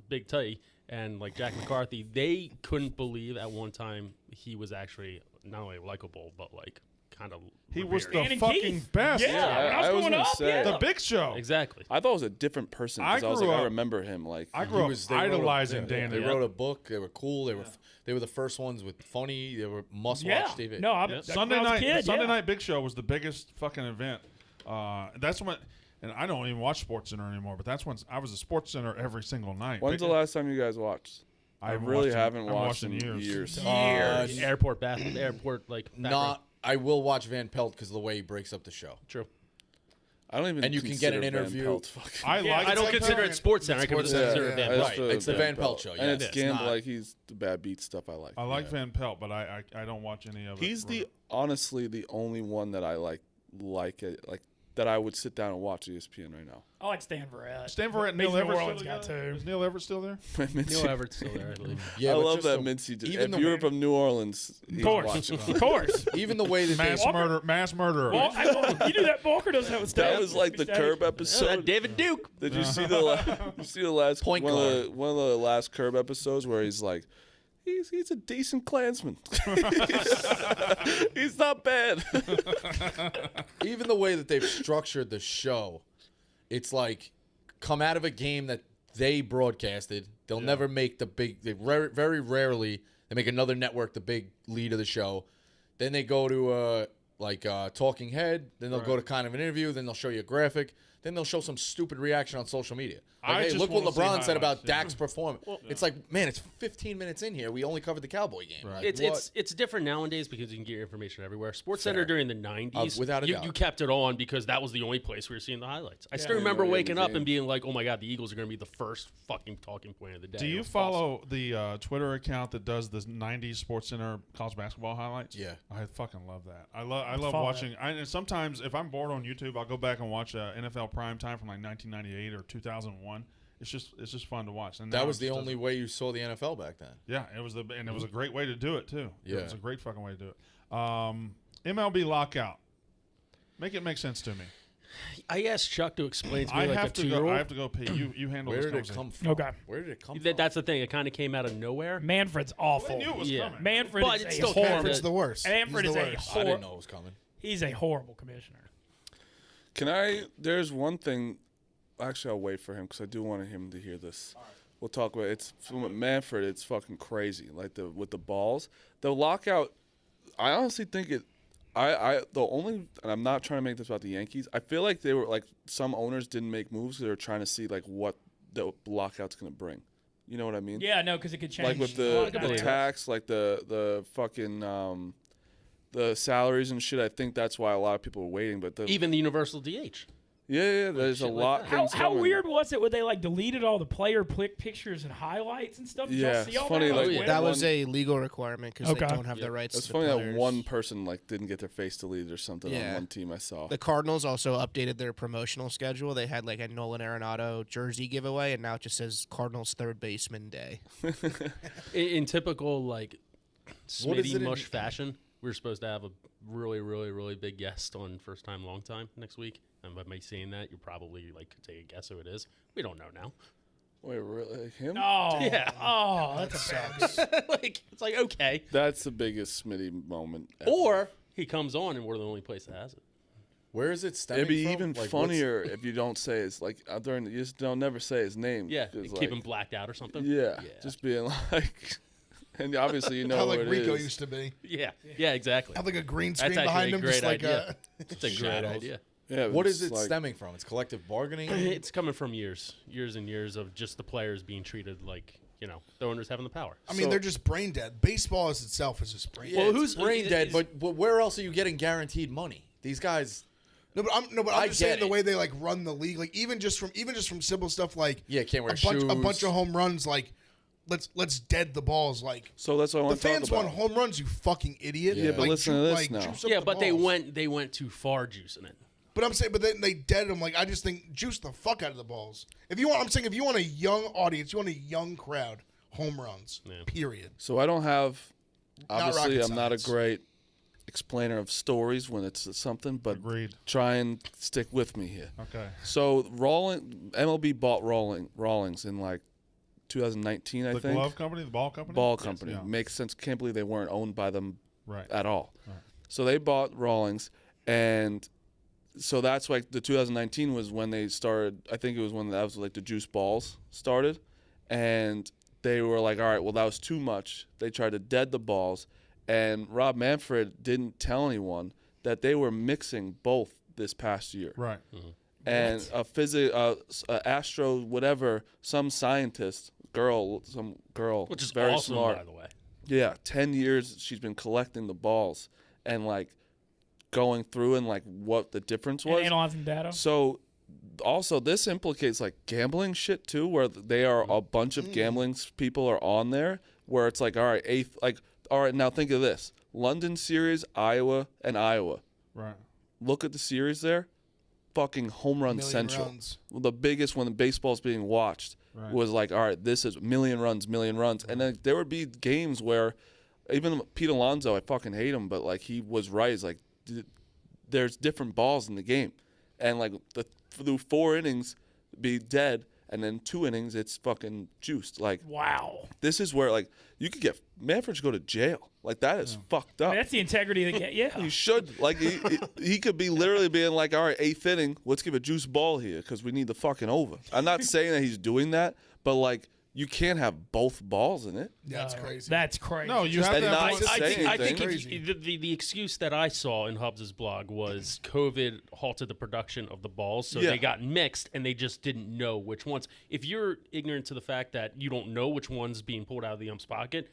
Big Tutty and like Jack McCarthy. They couldn't believe at one time he was actually not only likable but like kind of He was revered. the and fucking Keith. best. Yeah, when I was I was going gonna up, say. yeah. The Big Show. Exactly. I thought it was a different person. I 'cause I was grew like, I up- remember him. Like I grew up They wrote a- idolizing yeah, Dan. They and wrote a book. They were cool. They were the first ones with funny. They were must Yeah. watch TV. No, Yeah. Sunday when I was night. a kid, Sunday yeah. night Big Show was the biggest fucking event. That's when, and I don't even watch Sports Center anymore. But that's when I was at Sports Center every single night. when's the last time you guys watched? I haven't really watched in- haven't I haven't watched watched in in years. years. Airport like back row. Not. I will watch Van Pelt because of the way he breaks up the show. True. I don't even. And you can get an consider Van interview- Pelt fucking- I Yeah, like. I don't Van consider Pelt. it Sports Center. I Sports consider Center. it Van I Pelt. just feel Right, it's the Van Van Pelt show, and yeah. it's It's Gamble. not- Like he's the bad beat stuff. I like. I like Van Pelt, but I don't watch any of it. He's honestly the only one that I like that I would sit down and watch ESPN right now. I like Stan Verrett. Stanford and Mason Neil Everett. Orleans Still got together? two. Is Neil Everett still there? Neil Everett's still there, I believe. Yeah, I but love just that the- Mincy. even If the you were way- from New Orleans, Of course, of course. Even the way that Mass they murderer. Well, you do that. Walker doesn't have a stat. that was like the Curb Yeah, episode. that David Duke. Did you see the last Point one guard. of the last Curb episodes where he's like, he's a decent Klansman. He's not bad. even the way that they've structured the show, it's like come out of a game that they broadcasted. They'll never make the big. Very rarely they make another network the big lead of the show. Then they go to talking head. Then they'll go to kind of an interview. Then they'll show you a graphic. Then they'll show some stupid reaction on social media. Like, I hey, just look what wanna see LeBron said about highlights, yeah. Dak's performance. It's like, man, it's 15 minutes in here. We only covered the Cowboy game. Like, It's different nowadays because you can get your information everywhere. Sports Center during the 90s, without a doubt. you kept it on because that was the only place we were seeing the highlights. I still remember Yeah, waking up game. and being like, oh my God, the Eagles are going to be the first fucking talking point of the day. Do It you was awesome. follow the Twitter account that does the '90s Sports Center college basketball highlights? Yeah. I fucking love that. I love follow watching. And sometimes if I'm bored on YouTube, I'll go back and watch NFL primetime from like 1998 or 2001. It's just fun to watch. And now that was it the just only way you saw the NFL back then. Yeah, it was a great way to do it too. Yeah. It was a great fucking way to do it. MLB lockout. Make it make sense to me. I asked Chuck to explain to me I like a have to go. 2-year-old. I have to go pee. You handle Where this did it conversation. come from? Okay. Where did it come from? That's the thing. It kind of came out of nowhere. Manfred's I awful. knew it was Yeah. coming. Manfred But is it's a still horrible. Manfred's the worst. Manfred He's is the a worst. I didn't know it was coming. He's a horrible commissioner. There's one thing. Actually, I'll wait for him because I do want him to hear this. We'll talk about it. It's from Manfred. It's fucking crazy. Like with the balls, the lockout. I honestly think it. And I'm not trying to make this about the Yankees. I feel like they were like some owners didn't make moves. They were trying to see like what the lockout's gonna bring. You know what I mean? Yeah, no, because it could change. Like with a lot the of tax, like the fucking the salaries and shit. I think that's why a lot of people were waiting. But Even the universal DH. yeah, there's a shit like lot. that. things How coming. weird was it when they like deleted all the player pictures and highlights and stuff? Did y'all Yeah, see it's all funny, that? like, When? yeah. That was a legal requirement because Okay. they don't have the rights. It's to funny that players. one person like didn't get their face deleted or something on Yeah. one team I saw. The Cardinals also updated their promotional schedule. They had like a Nolan Arenado jersey giveaway, and now it just says Cardinals third baseman day. In typical like What is Smitty it in- mush fashion, we were supposed to have a really, really, really big guest on First Time Long Time next week. And by me saying that, you probably like could take a guess who it is. We don't know now. Wait, really? Him? Oh, Yeah. Oh, that's a bad. Like it's like okay, That's the biggest Smitty moment. Ever. or he comes on and we're the only place that has it. Where is it stemming It'd be from? even Like, what's- funnier if you don't say it's like during. You just don't never say his name. Yeah, 'cause, keep him blacked out or something. Yeah, just being like, and obviously you know How what like it Rico is. used to be. Yeah, exactly. Have like a green That's screen actually behind a him, great just like idea. a. It's a great Shadows. idea. Yeah, What it's is it like- stemming from? It's collective bargaining. It's coming from years and years of just the players being treated like, the owners having the power. I mean, So- they're just brain dead. Baseball as itself is just brain Yeah, dead. Well, it's who's- brain is- dead? is- But where else are you getting guaranteed money? These guys. No, but I'm I just saying get the it. way they like run the league, like even just from simple stuff like Yeah, can't wear a bunch shoes. of home runs, like let's dead the balls, like So that's what I the want to talk fans about. want home runs, you fucking idiot. Yeah, but Like, listen to this like, now. juice up Yeah, the but balls. they went too far juicing it. But I'm saying, but then they dead them. Like I just think juice the fuck out of the balls. If you want a young audience, you want a young crowd, home runs. Yeah. Period. So I don't have. Not Obviously, rocket I'm not a science. great explainer of stories when it's something, but Agreed. try and stick with me here. Okay. So MLB bought Rawlings in like 2019, I The think. glove company, the ball company. Ball Yes, company. yeah. Makes sense. Can't believe they weren't owned by them Right. at all. Right. So they bought Rawlings, and so that's like the 2019 was when they started. I think it was when that was like the juice balls started, and they were like, all right, well that was too much. They tried to dead the balls, and Rob Manfred didn't tell anyone that they were mixing both this past year. Right. And a astro whatever, some scientist some girl, Which is very awesome, smart. by the way. Yeah, 10 years she's been collecting the balls and like going through and like what the difference And was. analyzing data. So also this implicates like gambling shit too, where they are a bunch of gambling people are on there where it's like, all right, now think of this. London series, Iowa. Right. Look at the series there. Fucking home run Million central. runs. Well, the biggest when the baseball's being watched Right. was like, all right, this is million runs. And then there would be games where even Pete Alonso, I fucking hate him, but like he was right. It's like there's different balls in the game. And like through 4 innings be dead, and then 2 innings it's fucking juiced. Like Wow. this is where like you could get Manfred should go to jail. Like that is fucked I up. mean, that's the integrity of the game. Yeah. You should like he could be literally being like, all right, 8th inning, let's give a juice ball here because we need the fucking over. I'm not saying that he's doing that, but like you can't have both balls in it. Yeah, that's crazy. That's crazy. No, you have and to not have to one- say I think anything. the excuse that I saw in Hubbs' blog was COVID halted the production of the balls, so Yeah. they got mixed and they just didn't know which ones. If you're ignorant to the fact that you don't know which one's being pulled out of the ump's pocket,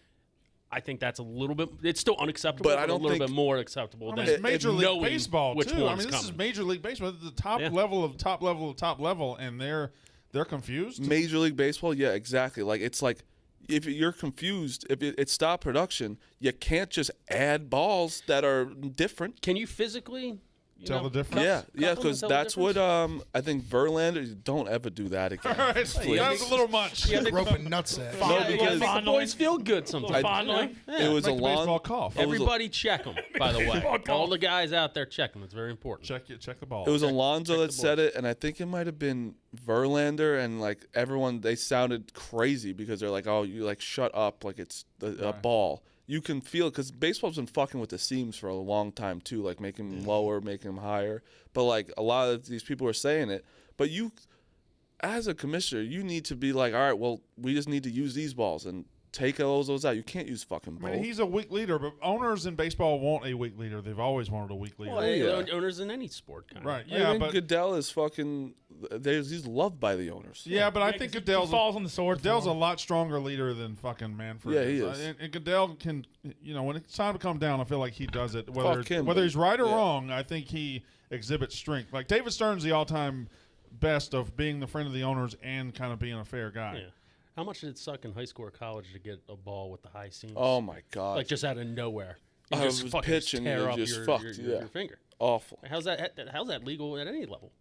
I think that's a little bit. It's still unacceptable, But I but don't a little think- bit more acceptable I than mean, it's Major League knowing Baseball which too. I one's mean, this is coming. Major League Baseball, the top Yeah. level of top level of top level, and they're confused. Major League Baseball, yeah, exactly. Like it's like if you're confused, if it stopped production, you can't just add balls that are different. Can you physically Tell the difference? Yeah, cut yeah, them and because tell the that's what difference? I think Verlander. Don't ever do that again. All right, that's a little much. Roping nutsack. No, Yeah, because make the boys feel good sometimes. Fondling. it was Make a the baseball long. cough. Everybody check them, by the way. Fuck All off. the guys out there, check them. It's very important. Check the ball. It was Alonso check that the said it, and I think it might have been Verlander, and like everyone, they sounded crazy because they're like, "Oh, you like shut up, like it's a ball." You can feel because baseball's been fucking with the seams for a long time too, like making them lower, making them higher. But like a lot of these people are saying it, but you, as a commissioner, you need to be like, "All right, well, we just need to use these balls and take those out. You can't use fucking I both." mean, he's a weak leader, but owners in baseball want a weak leader. They've always wanted a weak leader. Well, yeah. owners in any sport, kind Right? of. Yeah, I think but Goodell is fucking. He's loved by the owners. yeah, but I Yeah, think 'cause he Goodell's falls on the sword. for Goodell's a him. lot stronger leader than fucking Manfred. Yeah, he is. And Goodell can, when it's time to come down, I feel like he does it. Whether Fuck him, whether but- he's right or yeah. wrong, I think he exhibits strength. Like David Stern's the all-time best of being the friend of the owners and kind of being a fair guy. Yeah. How much did it suck in high school or college to get a ball with the high seams? Oh my god. Like just out of nowhere. You I just was fucking pitching tear and up just your, fucked, your yeah. finger. Awful. How's that legal at any level?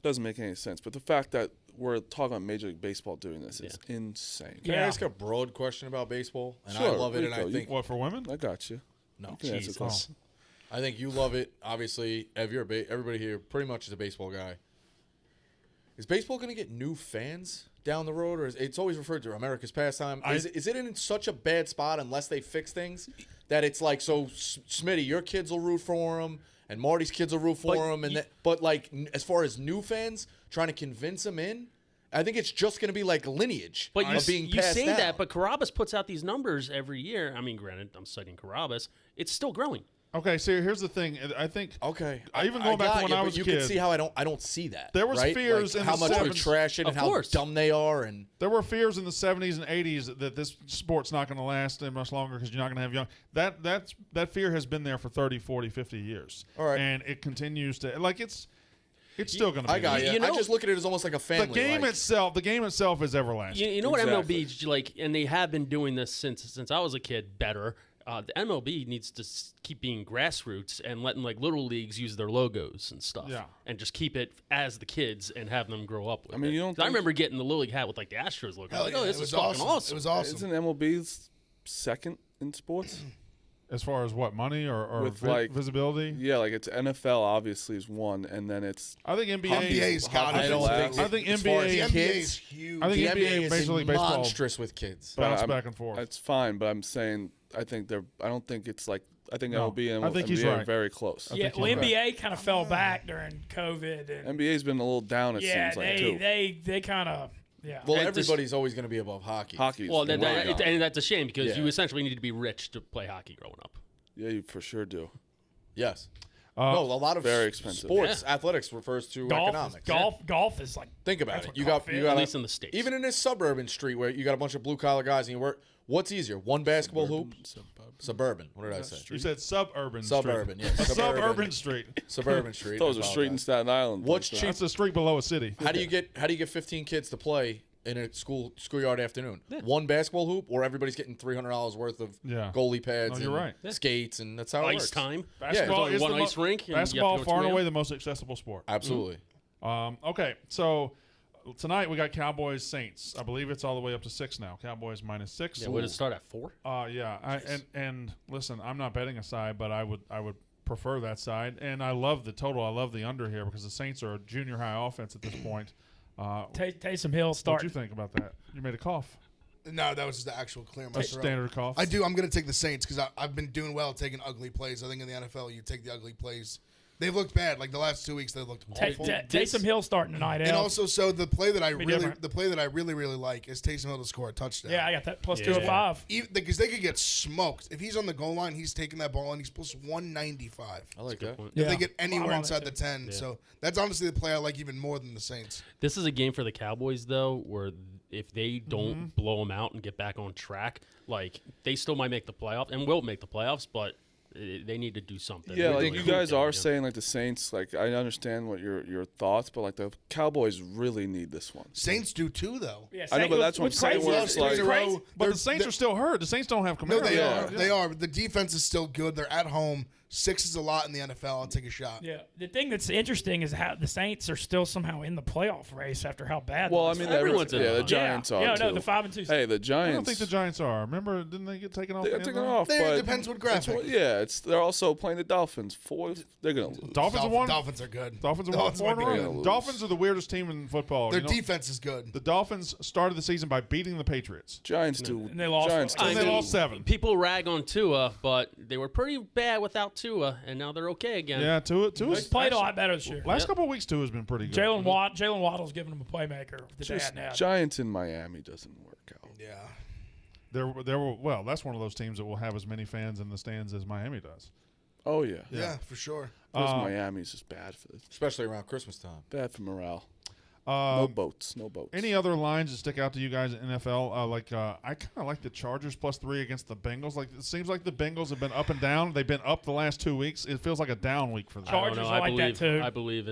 Doesn't make any sense. But the fact that we're talking about Major League Baseball doing this is insane. Can I Yeah. ask a broad question about baseball? And I Sure, love it, and I Rico, you- think What, for women? I got you. no. You can answer Jeez, this. I think you love it. Obviously, everybody here pretty much is a baseball guy. Is baseball going to get new fans down the road, or it's always referred to America's pastime? Is it in such a bad spot unless they fix things that it's like, so Smitty, your kids will root for them, and Marty's kids will root for But him. But like as far as new fans trying to convince him in, I think it's just going to be like lineage But of being you passed say down. that, but Carabas puts out these numbers every year. I mean, granted, I'm citing Carabas. It's still growing. Okay, so here's the thing. I think Okay, even going back to got when you, I but was a you kid, can see how I don't see that. There was right? fears like in how the much we 70s. trash it Of and how course. dumb they are, and there were fears in the 70s and 80s that this sport's not going to last much longer because you're not going to have young. That fear has been there for 30, 40, 50 years. All right. And it continues to it's still going to be. I got there. you. You know- I just look at it as almost like a family. The game itself is everlasting. You know what Exactly. MLB like, and they have been doing this since I was a kid. Better, the MLB needs to keep being grassroots and letting like little leagues use their logos and stuff. Yeah. and just keep it as the kids and have them grow up with. I mean, it. you don't 'Cause I think- remember getting the little league hat with like the Astros logo. I was like, yeah, oh, this it is was fucking awesome. It was awesome. Isn't MLB's second in sports? As far as what, money or With, like- visibility? Yeah, like it's NFL obviously is one, and then it's I think NBA. NBA's got I it. don't think. I think as far as NBA The NBA kids, is huge. I think the NBA NBA is basically baseball monstrous with kids. bounce I'm- back and forth. it's fine, but I'm saying I think they're. I don't think it's like. I think No, MLB and I think he's NBA are right. very close. Yeah, think well, you're NBA kind of fell back during COVID, and NBA's been a little down. It yeah, seems like too. they kind of Well, And just- everybody's always going to be above hockey. Hockey's Well, way down. and that's a shame because Yeah. you essentially need to be rich to play hockey growing up. Yeah, you for sure do. Yes. No, a lot of very expensive. sports athletics refers to economics. golf is like Think about that's it. what You golf got you is. got At least in the States. even in this suburban street where you got a bunch of blue collar guys and you work. What's easier, one basketball hoop? Suburban. What did I say? You said suburban. Suburban. Street. Yeah. A suburban street. Suburban street. Those I are street in apologize. Staten Island. What's Like, cheap? That's a street below a city. How do you get 15 kids to play in a schoolyard afternoon? One basketball hoop, or everybody's getting $300 worth of Yeah. goalie pads No, you're and right. skates, and that's how it Ice works. time. Basketball There's is only the one ice rink. and you have to Basketball go far and 2 away a.m. the most accessible sport. Absolutely. Okay, so tonight we got Cowboys Saints. I believe it's all the way up to 6 now. Cowboys -6. Yeah, would it start at 4? Yeah. And listen, I'm not betting a side, but I would prefer that side. And I love the total. I love the under here because the Saints are a junior high offense at this point. Taysom Hill What start. do you think about that? You made a cough. No, that was just the actual clear my A throat. standard cough. I do. I'm going to take the Saints because I've been doing well taking ugly plays. I think in the NFL, you take the ugly plays. They've looked bad. Like the last 2 weeks, they looked awful. Taysom Hill starting tonight. And Al. also, so the play that I different. really like is Taysom Hill to score a touchdown. yeah, I got that plus Yeah. 205. Because they could get smoked if he's on the goal line. He's taking that ball and he's plus 195. I like that. If Yeah. they get I'm anywhere on inside that the 10, so that's honestly the play I like even more than the Saints. This is a game for the Cowboys, though, where if they don't blow them out and get back on track, like they still might make the playoffs and will make the playoffs, but they need to do something. Yeah, They're like doing you a guys good are thing, saying, like the Saints. Like I understand what your thoughts, but like the Cowboys really need this one. Saints do too, though. Yeah, I know, but that's what I'm what's saying. crazy Where is- it's what's like, crazy- but the Saints are still hurt. The Saints don't have No, Kamara. they Yeah. are. They are. The defense is still good. They're at home. 6 is a lot in the NFL. I'll take a shot. Yeah, the thing that's interesting is how the Saints are still somehow in the playoff race after how bad. Well, I the mean, last- Everyone's in yeah, the it. Giants yeah, are yeah, too. no, the 5-2. Hey, the I Giants. don't think the Giants are. Remember, didn't they get taken off? They got the taken end off, It but depends what graphic. yeah, they're also playing the Dolphins. They're gonna lose. Dolphins have won. Dolphins are good. Dolphins have won Dolphins 4 in might a be row. good. Dolphins are the weirdest team in football. Their You know, defense is good. the Dolphins started the season by beating the Patriots. Giants do. And they lost. Giants And do. they lost 7. People rag on Tua, but they were pretty bad without Tua, and now they're okay again. Yeah, Tua's He's played a lot better this year. Last couple of weeks, Tua has been pretty good. Jalen Waddle's giving him a playmaker. Just Giants in Miami doesn't work out. Yeah. Well, that's one of those teams that will have as many fans in the stands as Miami does. Oh yeah, Yeah, for sure. Because Miami's just bad for this. Especially around Christmas time. Bad for morale. No Um, boats. No boats. Any other lines that stick out to you guys in NFL? I kind of like the Chargers +3 against the Bengals. Like it seems like the Bengals have been up and down. They've been up the last 2 weeks. It feels like a down week for them. I don't Chargers know. are like that too. I believe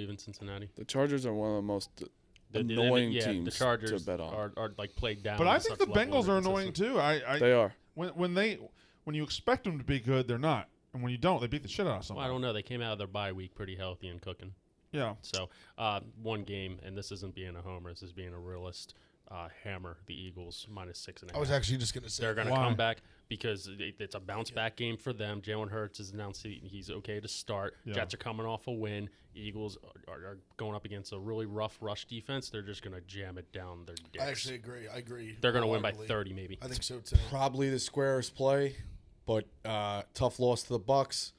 in Cincinnati. The Chargers are one of the most The- the- annoying yeah, teams the Chargers to bet on. are like played down. But to I think such the level Bengals they're are annoying consistent. too. They are. When you expect them to be good, they're not, and when you don't, they beat the shit out of Well, someone. I don't know. They came out of their bye week pretty healthy and cooking. Yeah. So one game, and this isn't being a homer. This is being a realist. Hammer the Eagles -6.5. I was actually just going to say They're going to Why? come back because it's a bounce back game for them. Jalen Hurts has announced he's okay to start. Yeah. Jets are coming off a win. Eagles are going up against a really rough rush defense. They're just going to jam it down their dicks. I actually agree. I agree. They're going to win by wholeheartedly. 30 maybe. I think so too. Probably the squarest play, but tough loss to the Bucks.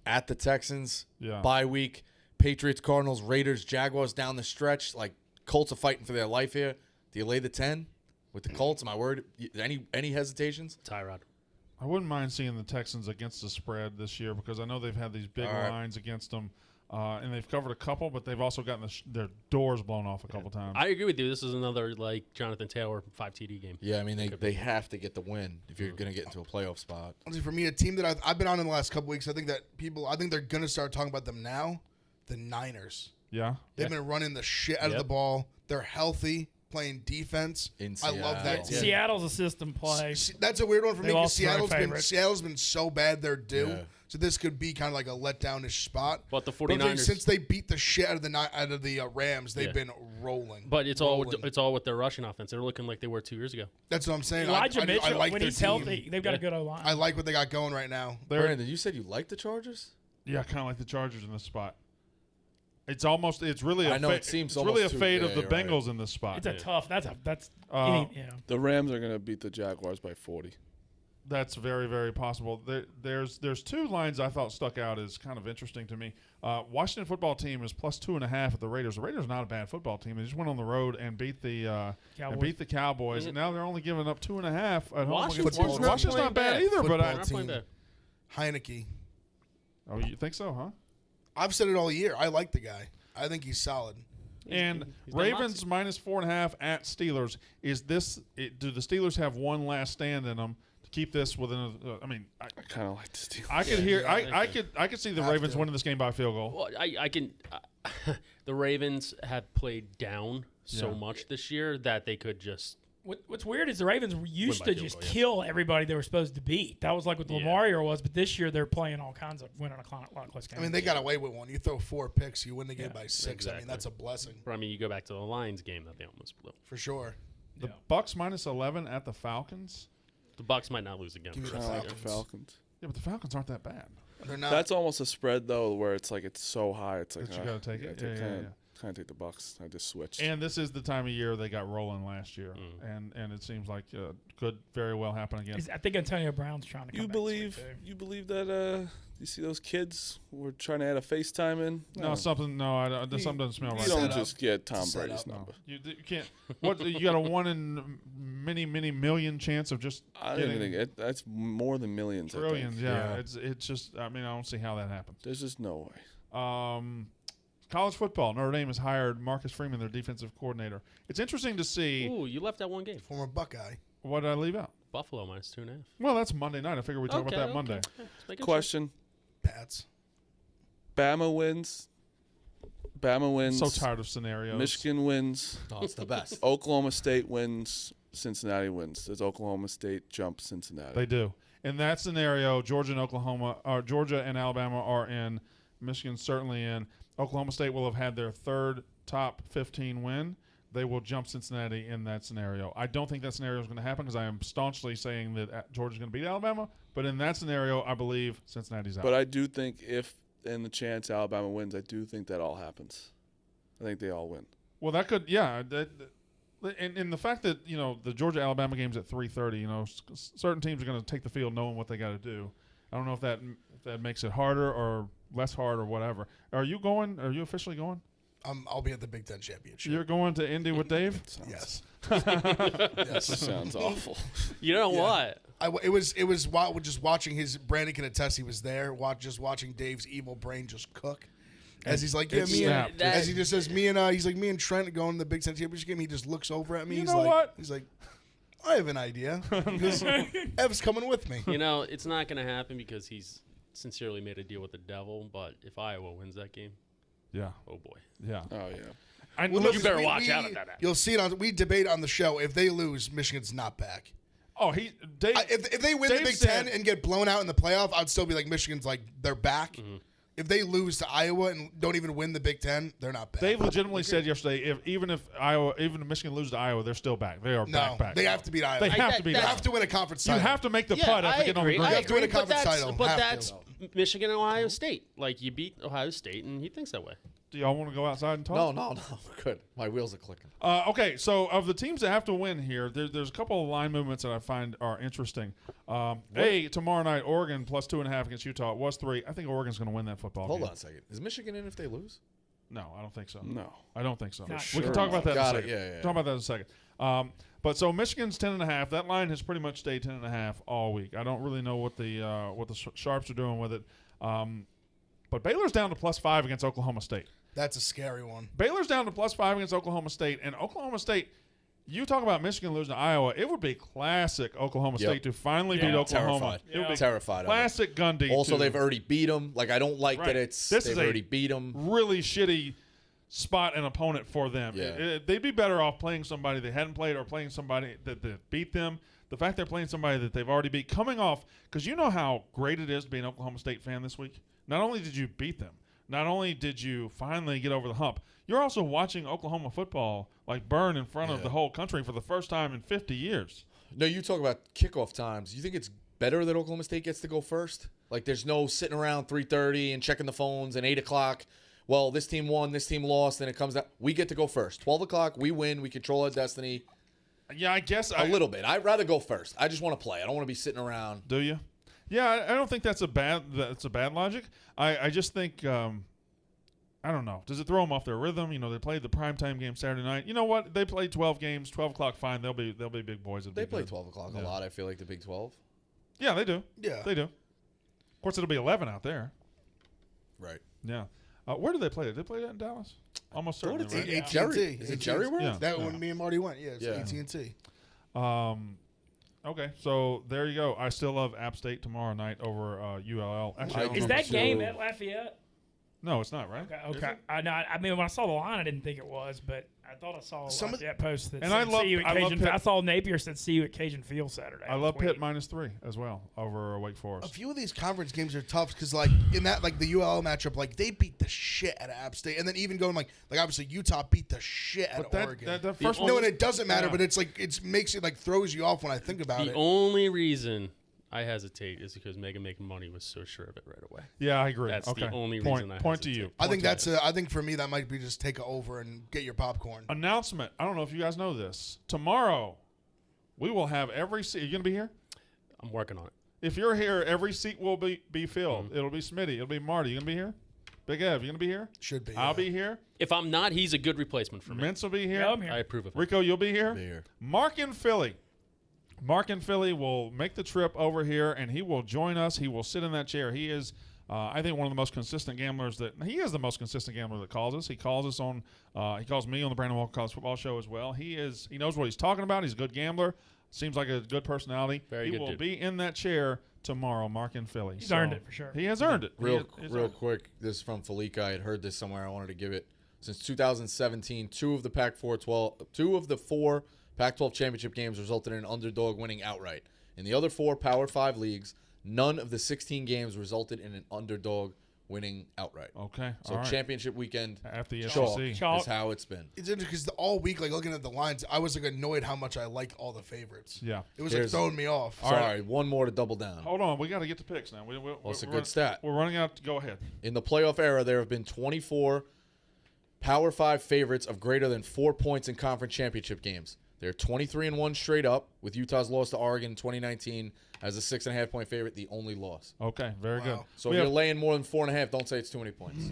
at the Texans, Yeah. bye week, Patriots, Cardinals, Raiders, Jaguars down the stretch. Like, Colts are fighting for their life here. Do you lay the 10 with the Colts? My word. Any hesitations? Tyrod. I wouldn't mind seeing the Texans against the spread this year because I know they've had these big All right. lines against them, and they've covered a couple, but they've also gotten their doors blown off a couple times. I agree with you. This is another like Jonathan Taylor 5 TD game. Yeah, I mean, they have to get the win if you're going to get into a playoff spot. Honestly, for me, a team that I've been on in the last couple weeks, I think they're going to start talking about them now. The Niners. Yeah. They've been running the shit out of the ball. They're healthy, playing defense. In I love that Seattle. team. Seattle's a system play. That's a weird one for me They because lost to our Seattle's been so bad they're due. Yeah. So this could be kind of like a letdown-ish spot. But the But 49ers since they beat the shit out of the Rams, they've been rolling. But it's all rolling. with their rushing offense. They're looking like they were 2 years ago. That's what I'm saying. Elijah I Mitchell, like when their he's team. healthy, they've got a good O-line. I like what they got going right now. Brandon, you said you like the Chargers? Yeah, kind of like the Chargers in this spot. It's really I know it seems it's really a almost too- fade yeah, of the you're right. Bengals in this spot. It's a tough. That's yeah. The Rams are going to beat the Jaguars by 40. That's very, very possible. There's two lines I thought stuck out as kind of interesting to me. Washington football team is plus 2.5 at the Raiders. The Raiders are not a bad football team. They just went on the road and beat the Cowboys, and now they're only giving up 2.5 at home. Washington's against Washington's not bad either, but Football They're not playing team. bad. Heineke. oh, you think so, huh? I've said it all year. I like the guy. I think he's solid. And he's got Ravens minus 4.5 at Steelers. Do the Steelers have one last stand in them to keep this within? I kind of like the Steelers. I could hear. I could see the Have Ravens to. winning this game by a field goal. Well, I can. The Ravens have played down so Yeah. much this year that they could just. What's weird is the Ravens used by to field just goal, yeah. kill everybody they were supposed to beat. That was like what the Lamar era was, but this year they're playing all kinds of winning a lot of close games. I mean, they got away with one. You throw 4 picks, you win the game Yeah, by 6. I exactly. mean, that's a blessing But I mean, you go back to the Lions game that they almost blew. for sure. The Bucks minus 11 at the Falcons. The Bucks might not lose again. Give me the Kind of like the Falcons. Falcons. Yeah, but the Falcons aren't that bad. They're not. That's almost a spread, though, where it's like it's so high. It's like That you gotta take it? Yeah, yeah. Kind of take the Bucks. I just switched. And this is the time of year they got rolling last year, and it seems like could very well happen again. I think Antonio Brown's trying to come you back believe this week, too. you believe that you see those kids who were trying to add a FaceTime in? No, something. No, something doesn't smell You right. don't Set just up. get Tom Set Brady's up. number. You can't. What you got a 1 in many million chance of just I don't even think that's more than millions. I think. trillions. Yeah, it's just. I mean, I don't see how that happens. There's just no way. College football. Notre Dame has hired Marcus Freeman, their defensive coordinator. It's interesting to see. Ooh, you left out one game. Former Buckeye. What did I leave out? Buffalo minus 2.5. Well, that's Monday night. I figure we talk about that Monday. Just making sure. Question: Pats. Bama wins. Bama wins. So tired of scenarios. Michigan wins. No, it's the best. Oklahoma State wins. Cincinnati wins. Does Oklahoma State jump Cincinnati? They do. In that scenario, Georgia and Alabama are in. Michigan's certainly in. Oklahoma State will have had their third top 15 win. They will jump Cincinnati in that scenario. I don't think that scenario is going to happen because I am staunchly saying that Georgia's going to beat Alabama. But in that scenario, I believe Cincinnati's out. But I do think if in the chance Alabama wins, I do think that all happens. I think they all win. Well, that could, yeah. And the fact that, the Georgia-Alabama game's at 3:30, certain teams are going to take the field knowing what they got to do. I don't know if that makes it harder or less hard or whatever. Are you going? Are you officially going? I'll be at the Big Ten Championship. You're going to Indy with Dave? Yes. That Yes. sounds awful. You know Yeah. what? It was just watching his. Brandon can attest. He was there. Just watching Dave's evil brain just cook. As he's like, yeah, It me and snapped. as he just says, me and he's like, me and Trent going to the Big Ten Championship game. He just looks over at me. You He's know like, what? He's like, I have an idea. Because Ev's coming with me. It's not going to happen because he's sincerely made a deal with the devil. But if Iowa wins that game, Yeah. oh boy. Yeah. Oh yeah. I Well, look, you better watch out at that. You'll see it on. We debate on the show. If they lose, Michigan's not back. Dave. If they win Dave the Big said- Ten and get blown out in the playoff, I'd still be like Michigan's like they're back. Mm-hmm. If they lose to Iowa and don't even win the Big Ten, they're not back. Dave legitimately said yesterday, even if Michigan loses to Iowa, they're still back. They are no, back. they have to beat Iowa. They have that- to beat They Iowa. have to win a conference You title. have to make the Yeah, putt after I getting on the agree. green. You have to win a but conference that's, title. But Have that's to. Michigan and Ohio State. Like, you beat Ohio State, and he thinks that way. Do y'all want to go outside and talk? No. Good. My wheels are clicking. Okay, so of the teams that have to win here, there's a couple of line movements that I find are interesting. Tomorrow night, Oregon plus 2.5 against Utah. It was 3. I think Oregon's going to win that football game. Hold on a second. Is Michigan in if they lose? No, I don't think so. No. I don't think so. Not We can sure. talk about that Got in a it. second. Yeah. Talk about that in a second. But so Michigan's 10.5. That line has pretty much stayed 10.5 all week. I don't really know what the Sharps are doing with it. But Baylor's down to plus 5 against Oklahoma State. That's a scary one. Baylor's down to plus 5 against Oklahoma State, and Oklahoma State. You talk about Michigan losing to Iowa. It would be classic Oklahoma Yep. State to finally Yeah. beat Oklahoma. Terrified. It would be Terrified of it. classic Gundy. Also, to they've already beat them. Like, I don't like Right. that it's This they've is a already beat them. really shitty spot and opponent for them. Yeah. They'd be better off playing somebody they hadn't played or playing somebody that beat them. The fact they're playing somebody that they've already beat, coming off, because you know how great it is to be an Oklahoma State fan this week. Not only did you beat them, not only did you finally get over the hump, you're also watching Oklahoma football like burn in front of the whole country for the first time in 50 years. No, you talk about kickoff times. You think it's better that Oklahoma State gets to go first? Like, there's no sitting around 3:30 and checking the phones and 8 o'clock. Well, this team won, this team lost, and it comes out. We get to go first. 12 o'clock, we win. We control our destiny Yeah, I guess a little bit. I'd rather go first. I just want to play. I don't want to be sitting around. Do you? Yeah, I don't think that's a bad logic. I just think I don't know. Does it throw them off their rhythm? You know, they played the primetime game Saturday night. You know what? They played 12 games, 12 o'clock. Fine, they'll be big boys. It'll They be play good. 12 o'clock Yeah. a lot, I feel like, the Big 12. Yeah, they do. Yeah. They do. Of course, it'll be 11 out there. Right. Yeah. Where do they play? Did they play that in Dallas? Almost certainly, it's right? Yeah. Jerry. AT&T. Is it Jerry World? Yeah. That when me and Marty went, it's Yeah. AT&T. Okay, so there you go. I still love App State tomorrow night over ULL. Actually, I don't Is know that if- game at Lafayette? No, it's not, right? Okay. I mean, when I saw the line, I didn't think it was, but I thought I saw Some of- Lafayette post that And said I love- see you at I love Cajun. Pitt. I saw Napier said see you at Cajun Field Saturday. I love Tweet. Pitt -3 as well over Wake A Forest. few of these conference games are tough because, like, in that, like, the ULL matchup, like, they beat the shit out of App State. And then even going, like obviously, Utah beat the shit out But of that Oregon. first one. No, and it doesn't matter, Yeah. but it's like, it makes it, like, throws you off when I think about The it. only reason I hesitate is because Mega Making Money was so sure of it right away. Yeah, I agree. That's okay. the only point, reason I point to hesitate. you. I think Point to that's I think for me, that might be just take it over and get your popcorn. announcement. I don't know if you guys know this. Tomorrow, we will have every seat. Are you going to be here? I'm working on it. If you're here, every seat will be filled. Mm-hmm. It'll be Smitty. It'll be Marty. You going to be here? Big Ev, you going to be here? Should be. I'll yeah. be here. If I'm not, he's a good replacement for me. Mintz will be here. Yeah, I'm here. I approve of it. Rico, you'll be here. Be here. Mark in Philly. Mark in Philly will make the trip over here, and he will join us. He will sit in that chair. He is, I think, one of the most consistent gamblers he is the most consistent gambler that calls us. He calls us on, he calls me on the Brandon Walker College Football Show as well. He knows what he's talking about. He's a good gambler. Seems like a good personality. Very he good will dude. be in that chair tomorrow, Mark in Philly. He's earned it for sure. He has earned it. Real He's earned it. quick, this is from Falika. I had heard this somewhere. I wanted to give it. Since 2017, two of the four Pac-12 championship games resulted in an underdog winning outright. In the other 4 Power 5 leagues, none of the 16 games resulted in an underdog winning outright. Okay. So all right. championship weekend At the chalk SEC. Chalk. is how it's been. It's interesting because all week, like, looking at the lines, I was, like, annoyed how much I liked all the favorites. Yeah. It was, Here's- like, throwing me off. All right. Sorry, one more to double down. Hold on. We got to get to picks now. It's a good stat. We're running out. Go ahead. In the playoff era, there have been 24 Power 5 favorites of greater than 4 points in conference championship games. They're 23-1 straight up, with Utah's loss to Oregon in 2019 as a 6.5-point favorite, the only loss. Okay. Very good. Wow. So We if have- you're laying more than 4.5, don't say it's too many points.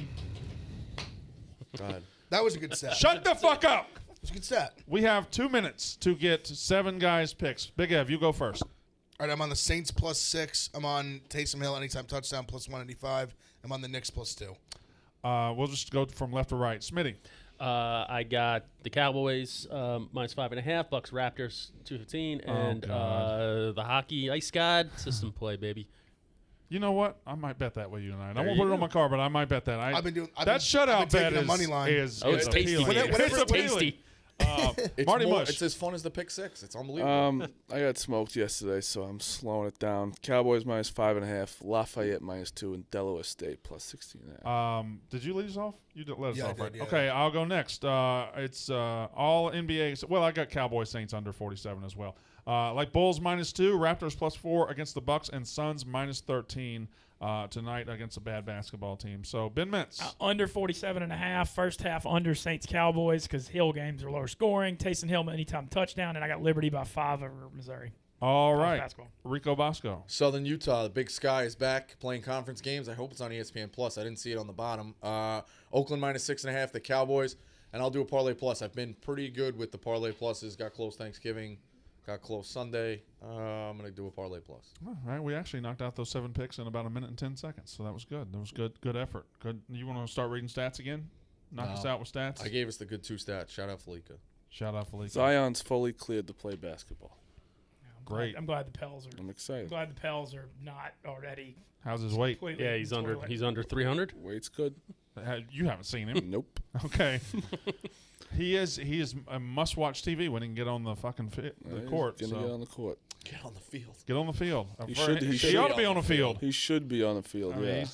Go ahead. That was a good stat. Shut the fuck up. It was a good stat. We have 2 minutes to get 7 guys' picks. Big Ev, you go first. All right, I'm on the Saints +6. I'm on Taysom Hill anytime touchdown +185. I'm on the Knicks +2. We'll just go from left to right. Smitty. I got the Cowboys -5.5, Bucks Raptors 215, and God. the hockey ice god system play, baby. You know what? I might bet that with you tonight. I There won't you put it go. on my card, but I might bet that. I've been that shutout I've been bet taking a is money line. is Oh, it's tasty. appealing. Whenever- It's appealing. tasty. It's Marty more, Mush. It's as fun as the pick 6. It's unbelievable. I got smoked yesterday, so I'm slowing it down. Cowboys -5.5, Lafayette -2, and Delaware State +16.5. Did you lead us off? You let us Yeah, I off, did, right? yeah. Okay, I'll go next. It's all NBA. Well, I got Cowboys Saints under 47 as well. Like Bulls -2, Raptors +4 against the Bucks, and Suns -13 tonight against a bad basketball team. So, Ben Mintz. Under 47.5. First half under Saints Cowboys because Hill games are lower scoring. Taysom Hill anytime touchdown, and I got Liberty by 5 over Missouri. All right. Basketball. Rico Bosco. Southern Utah, the Big Sky is back playing conference games. I hope it's on ESPN Plus. I didn't see it on the bottom. Oakland -6.5. The Cowboys, and I'll do a parlay plus. I've been pretty good with the parlay pluses. Got close Thanksgiving, got close Sunday. I'm gonna do a parlay plus. All right. We actually knocked out those 7 picks in about a minute and 10 seconds, so that was good. That was good effort. Good. You want to start reading stats again? Knock us out with stats. I gave us the good 2 stats. Shout out Felica. Shout out Felica. Zion's fully cleared to play basketball. Great. I'm glad the Pels are. I'm excited. glad the Pels are not already. How's his weight? completely Yeah, in he's the under toilet. he's under 300. Weight's good. You haven't seen him. Nope. Okay. He is a must-watch TV when he can get on the fucking the court. Gonna So. get on the court. Get on the field. Get on the field. He should- he He should ought be to be on the field. He should be on the field. I mean,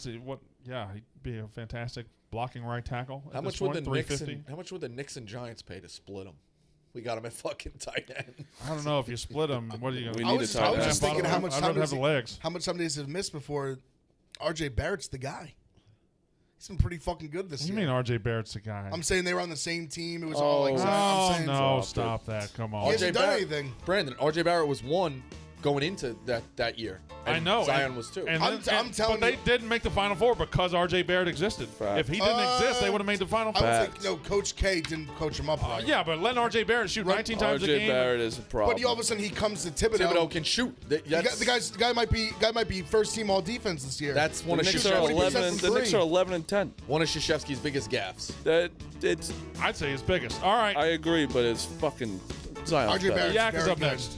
Yeah. he'd be a fantastic blocking right tackle. How at much this would point, the Knicks 350. and, how much would the Knicks and Giants pay to split them? We got him at fucking tight end. I don't know if you split them. What are you We going need to a I tight was end. just thinking how much I'd time rather have does the legs. how much time days have missed before R.J. Barrett's the guy. He's been pretty fucking good this What do year. you mean R.J. Barrett's the guy? I'm saying they were on the same team. It was all like. Oh, I'm saying, no, Stop stop that. Come He on. hasn't done anything. Brandon, RJ Barrett was 1 going into that year. I And know. Zion and- was 2. And I'm telling but they you- didn't make the Final Four because R.J. Barrett existed. Fact. If he didn't exist, they would have made the Final I Four. would think no. Coach K didn't coach him up right. Yeah, but letting R.J. Barrett shoot 19 times a RJ game. Barrett is a problem. But all of a sudden he comes to Thibodeau. Thibodeau can shoot. The guy might be first team all defense this year. That's one the of Knicks are 40% 11. from The Knicks three. are 11 and 10. one of Krzyzewski's biggest gaffes. It's. I'd say his biggest. All right. I agree, but it's fucking Zion. RJ Barrett. Yak is very up good. next.